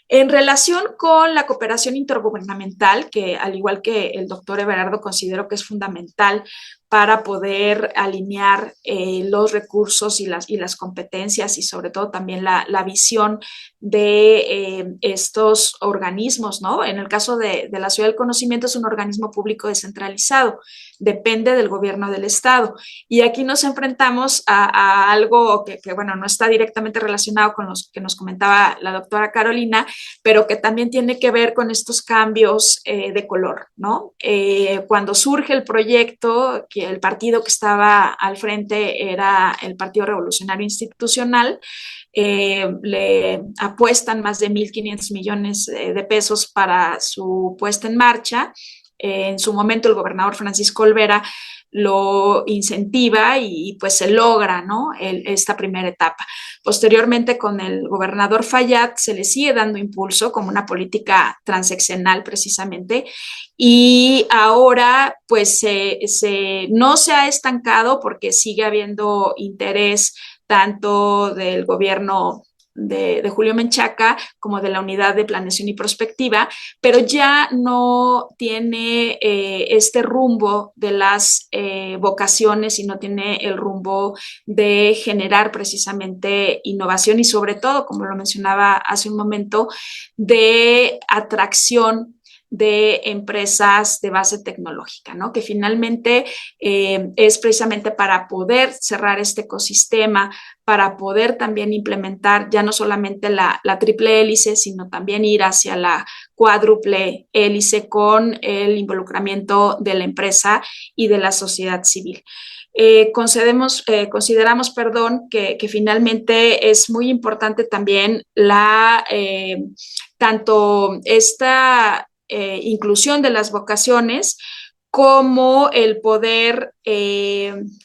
S5: En relación con la cooperación intergubernamental, que al igual que el doctor Everardo considero que es fundamental para poder alinear los recursos y las competencias, y sobre todo también la visión de estos organismos, ¿no? En el caso de la Ciudad del Conocimiento, es un organismo público descentralizado, depende del gobierno del estado. Y aquí nos enfrentamos a algo que, bueno, no está directamente relacionado con los que nos comentaba la doctora Carolina, pero que también tiene que ver con estos cambios de color, ¿no? Cuando surge el proyecto, que el partido que estaba al frente era el Partido Revolucionario Institucional, le apuestan más de 1.500 millones de pesos para su puesta en marcha. En su momento el gobernador Francisco Olvera lo incentiva y pues se logra, ¿no? Esta primera etapa. Posteriormente, con el gobernador Fayad se le sigue dando impulso como una política transeccional precisamente, y ahora pues no se ha estancado porque sigue habiendo interés tanto del gobierno de Julio Menchaca como de la Unidad de Planeación y Prospectiva, pero ya no tiene este rumbo de las vocaciones, y no tiene el rumbo de generar precisamente innovación y, sobre todo, como lo mencionaba hace un momento, de atracción de empresas de base tecnológica, ¿no? Que finalmente es precisamente para poder cerrar este ecosistema, para poder también implementar ya no solamente la triple hélice, sino también ir hacia la cuádruple hélice con el involucramiento de la empresa y de la sociedad civil. Consideramos, que finalmente es muy importante también tanto esta inclusión de las vocaciones, como el poder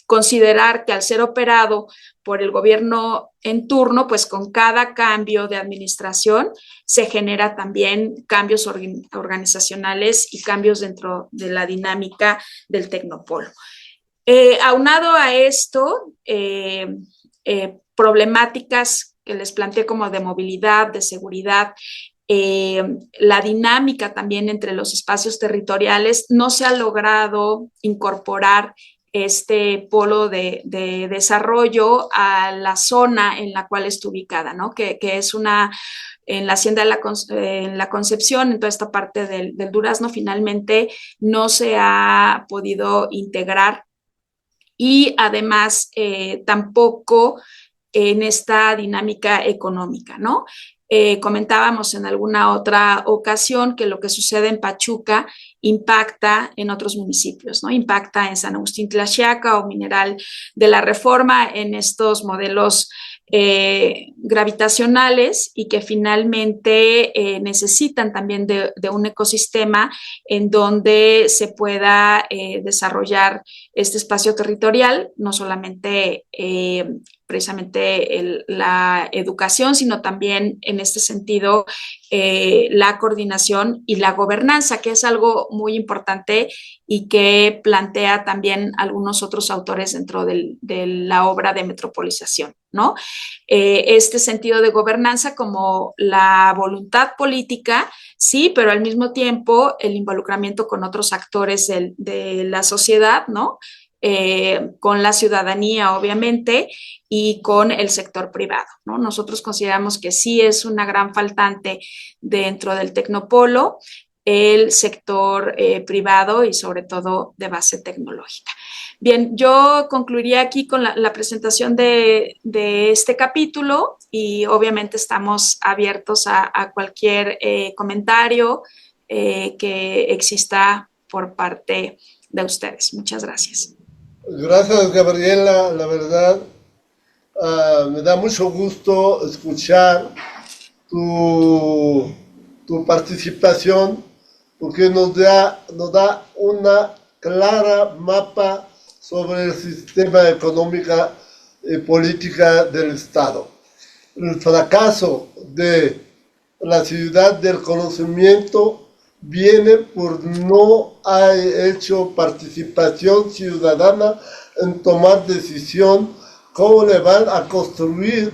S5: considerar que, al ser operado por el gobierno en turno, pues con cada cambio de administración se genera también cambios organizacionales y cambios dentro de la dinámica del tecnopolo. Aunado a esto, problemáticas que les planteé como de movilidad, de seguridad, la dinámica también entre los espacios territoriales, no se ha logrado incorporar este polo de desarrollo a la zona en la cual está ubicada, ¿no? Que es en la hacienda en la Concepción, en toda esta parte del Durazno, finalmente no se ha podido integrar y además tampoco en esta dinámica económica, ¿no? Comentábamos en alguna otra ocasión que lo que sucede en Pachuca impacta en otros municipios, ¿no? Impacta en San Agustín Tlaxiaca o Mineral de la Reforma, en estos modelos gravitacionales y que finalmente necesitan también de un ecosistema en donde se pueda desarrollar este espacio territorial, no solamente precisamente la educación, sino también en este sentido la coordinación y la gobernanza, que es algo muy importante y que plantea también algunos otros autores dentro de la obra de metropolización, ¿no? Este sentido de gobernanza como la voluntad política, sí, pero al mismo tiempo el involucramiento con otros actores de la sociedad, ¿no? Con la ciudadanía, obviamente, y con el sector privado, ¿no? Nosotros consideramos que sí es una gran faltante dentro del Tecnopolo el sector privado y sobre todo de base tecnológica. Bien, yo concluiría aquí con la presentación de este capítulo y obviamente estamos abiertos a cualquier comentario que exista por parte de ustedes. Muchas gracias.
S1: Gracias, Gabriela. La verdad, me da mucho gusto escuchar tu participación porque nos da una clara mapa sobre el sistema económico y política del Estado. El fracaso de la ciudad del conocimiento viene por no haber hecho participación ciudadana en tomar decisión cómo le van a construir,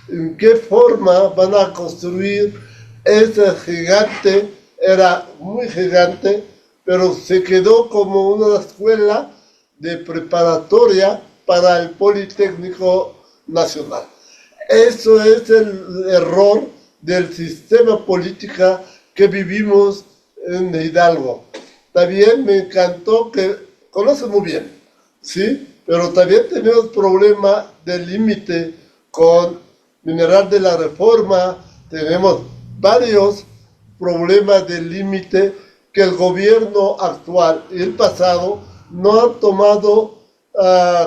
S1: en qué forma van a construir ese gigante. Era muy gigante, pero se quedó como una escuela de preparatoria para el Politécnico Nacional. Eso es el error del sistema político que vivimos en Hidalgo. También me encantó que conoce muy bien, ¿sí? Pero también tenemos problema de límite con Mineral de la Reforma, tenemos varios problemas de límite que el gobierno actual y el pasado no han tomado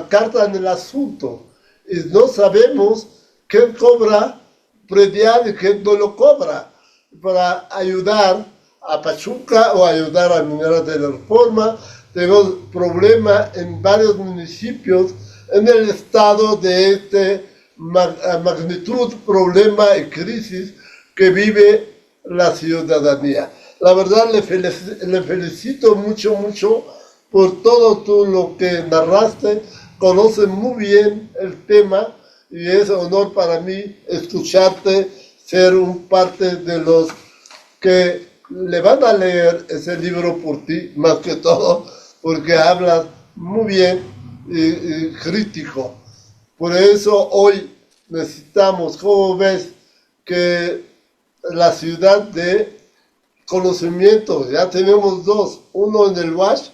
S1: carta en el asunto. Y no sabemos quién cobra predial y quién no lo cobra para ayudar a Pachuca o ayudar a Mineral de la Reforma. Tenemos problemas en varios municipios en el estado de esta magnitud, problema y crisis que vive la ciudadanía. La verdad le felicito mucho por todo lo que narraste. Conoce muy bien el tema y es un honor para mí escucharte, ser un parte de los que le van a leer ese libro por ti, más que todo, porque hablas muy bien y crítico. Por eso hoy necesitamos, como ves, que la ciudad de conocimiento, ya tenemos dos, uno en el Wash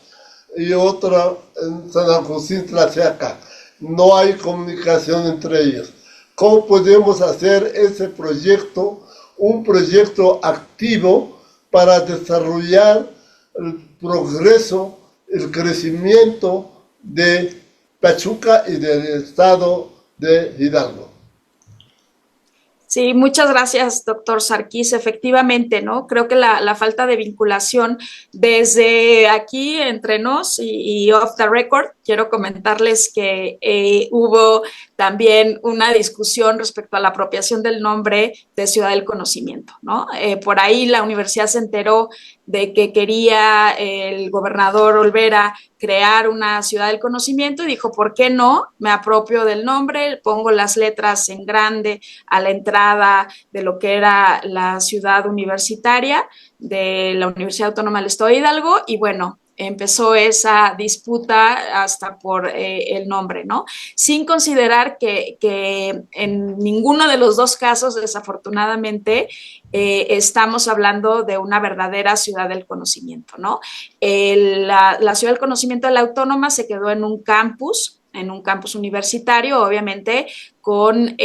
S1: y otro en San Agustín Tlaxiaca. No hay comunicación entre ellos. ¿Cómo podemos hacer ese proyecto, un proyecto activo para desarrollar el progreso, el crecimiento de Pachuca y del estado de Hidalgo?
S5: Sí, muchas gracias, doctor Sarkis. Efectivamente, ¿no? Creo que la falta de vinculación desde aquí entre nos y off the record, quiero comentarles que hubo también una discusión respecto a la apropiación del nombre de Ciudad del Conocimiento, ¿no? Por ahí la universidad se enteró de que quería el gobernador Olvera crear una ciudad del conocimiento y dijo, ¿por qué no? Me apropio del nombre, pongo las letras en grande a la entrada de lo que era la ciudad universitaria de la Universidad Autónoma del Estado de Hidalgo y bueno, empezó esa disputa hasta por el nombre, ¿no? Sin considerar que en ninguno de los dos casos, desafortunadamente, estamos hablando de una verdadera ciudad del conocimiento, ¿no? La ciudad del conocimiento de la Autónoma se quedó en un campus universitario, obviamente con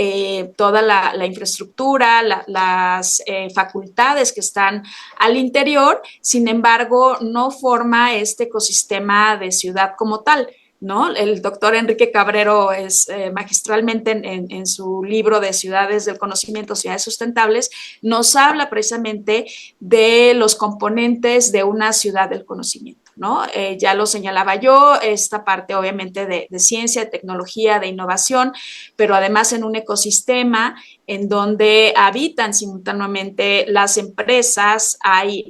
S5: toda la infraestructura, las facultades que están al interior, sin embargo, no forma este ecosistema de ciudad como tal. ¿No? El doctor Enrique Cabrero es magistralmente en su libro de Ciudades del Conocimiento, Ciudades Sustentables, nos habla precisamente de los componentes de una ciudad del conocimiento. ¿No? Ya lo señalaba yo, esta parte obviamente de ciencia, de tecnología, de innovación, pero además en un ecosistema en donde habitan simultáneamente las empresas, hay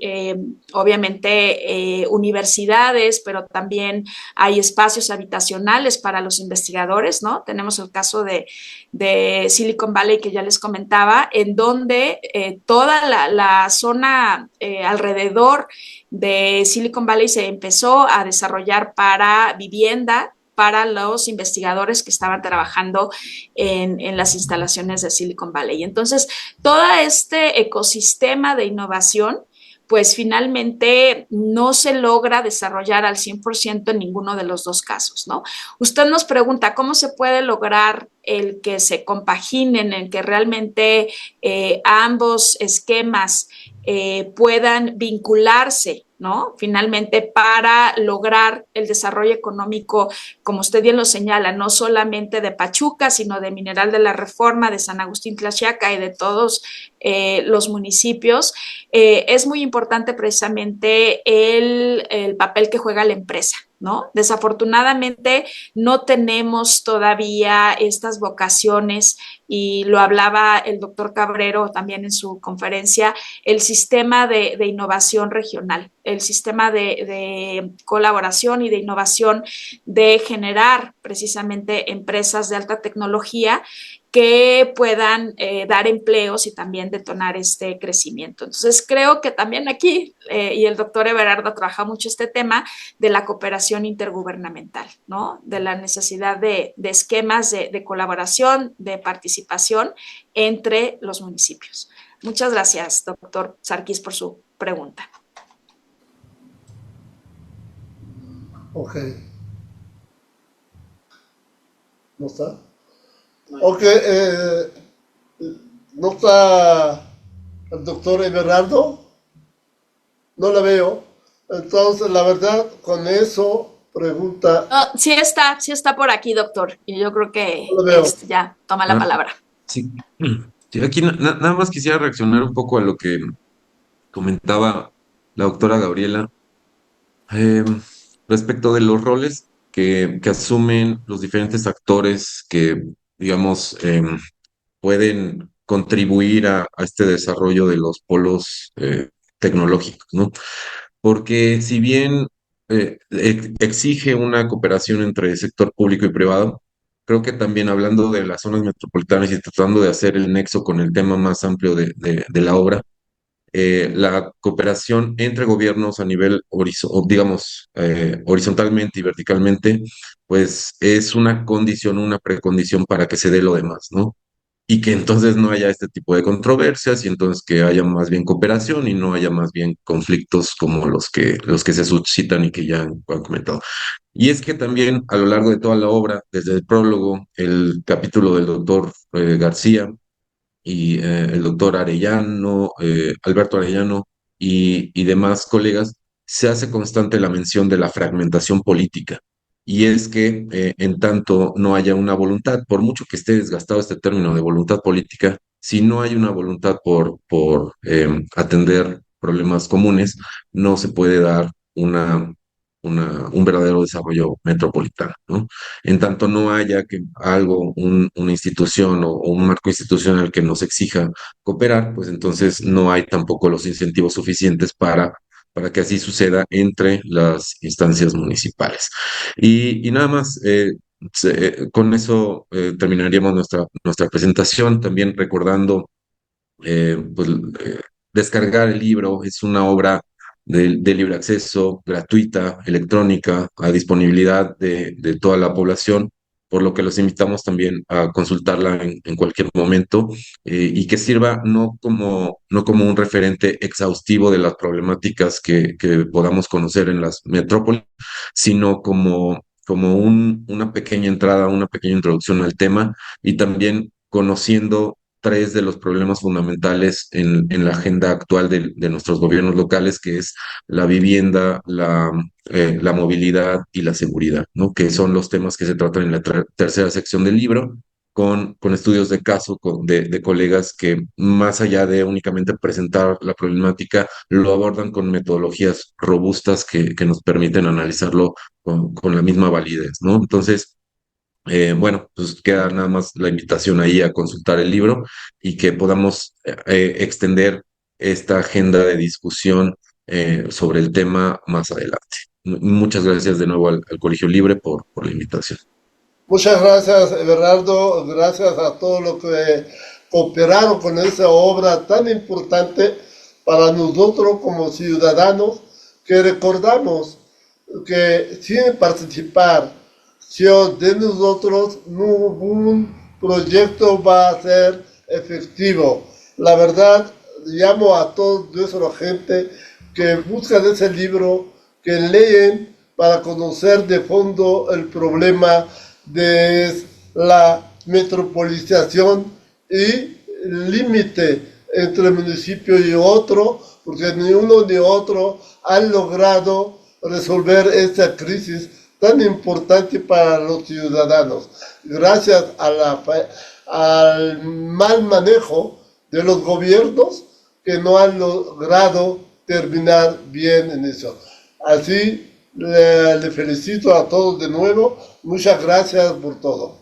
S5: obviamente universidades, pero también hay espacios habitacionales para los investigadores, ¿no? Tenemos el caso de Silicon Valley que ya les comentaba, en donde toda la zona alrededor de Silicon Valley se empezó a desarrollar para vivienda, para los investigadores que estaban trabajando en las instalaciones de Silicon Valley. Entonces, todo este ecosistema de innovación pues finalmente no se logra desarrollar al 100% en ninguno de los dos casos, ¿no? Usted nos pregunta, ¿cómo se puede lograr el que se compaginen, el que realmente ambos esquemas puedan vincularse, ¿no? Finalmente, para lograr el desarrollo económico, como usted bien lo señala, no solamente de Pachuca, sino de Mineral de la Reforma, de San Agustín Tlaxiaca y de todos los municipios, es muy importante precisamente el papel que juega la empresa, ¿no? Desafortunadamente no tenemos todavía estas vocaciones y lo hablaba el doctor Cabrero también en su conferencia, el sistema de innovación regional, el sistema de colaboración y de innovación de generar precisamente empresas de alta tecnología que puedan dar empleos y también detonar este crecimiento. Entonces, creo que también aquí, y el doctor Everardo trabaja mucho este tema de la cooperación intergubernamental, ¿no? De la necesidad de esquemas de colaboración, de participación entre los municipios. Muchas gracias, doctor Sarkis, por su pregunta.
S1: Ok. ¿No está? Ok, ¿no está el doctor Everardo? No la veo. Entonces, la verdad, con eso, pregunta,
S5: Oh, sí está por aquí, doctor. Y yo creo que
S1: no la veo.
S5: ya toma la
S4: Ah,
S5: palabra.
S4: sí. Sí, aquí nada más quisiera reaccionar un poco a lo que comentaba la doctora Gabriela eh, respecto de los roles que asumen los diferentes actores que, digamos, pueden contribuir a este desarrollo de los polos tecnológicos, ¿no? Porque si bien exige una cooperación entre el sector público y privado, creo que también hablando de las zonas metropolitanas y tratando de hacer el nexo con el tema más amplio de la obra, la cooperación entre gobiernos a nivel, digamos, horizontalmente y verticalmente, pues es una condición, una precondición para que se dé lo demás, ¿no? Y que entonces no haya este tipo de controversias y entonces que haya más bien cooperación y no haya más bien conflictos como los que se suscitan y que ya han comentado. Y es que también a lo largo de toda la obra, desde el prólogo, el capítulo del doctor García, y el doctor Arellano, Alberto Arellano y demás colegas, se hace constante la mención de la fragmentación política. Y es que en tanto no haya una voluntad, por mucho que esté desgastado este término de voluntad política, si no hay una voluntad por atender problemas comunes, no se puede dar un verdadero desarrollo metropolitano, ¿no? En tanto no haya algo, una institución o un marco institucional que nos exija cooperar, pues entonces no hay tampoco los incentivos suficientes para que así suceda entre las instancias municipales. Y nada más, con eso terminaríamos nuestra presentación, también recordando, pues, descargar el libro, es una obra de libre acceso, gratuita, electrónica, a disponibilidad de toda la población, por lo que los invitamos también a consultarla en cualquier momento y que sirva no como un referente exhaustivo de las problemáticas que podamos conocer en las metrópolis, sino como una pequeña entrada, una pequeña introducción al tema y también conociendo tres de los problemas fundamentales en la agenda actual de nuestros gobiernos locales, que es la vivienda, la movilidad y la seguridad, ¿no? Que son los temas que se tratan en la tercera sección del libro, con estudios de caso de colegas que, más allá de únicamente presentar la problemática, lo abordan con metodologías robustas que nos permiten analizarlo con la misma validez, ¿no? Entonces, bueno, pues queda nada más la invitación ahí a consultar el libro y que podamos extender esta agenda de discusión sobre el tema más adelante. Muchas gracias de nuevo al Colegio Libre por la invitación.
S1: Muchas gracias, Everardo. Gracias a todos los que cooperaron con esa obra tan importante para nosotros como ciudadanos, que recordamos que sin participar de nosotros, ningún proyecto va a ser efectivo. La verdad, llamo a toda nuestra gente que buscan ese libro, que leen para conocer de fondo el problema de la metropolización y el límite entre municipio y otro, porque ni uno ni otro han logrado resolver esta crisis tan importante para los ciudadanos, gracias al mal manejo de los gobiernos que no han logrado terminar bien en eso. Así le felicito a todos de nuevo. Muchas gracias por todo.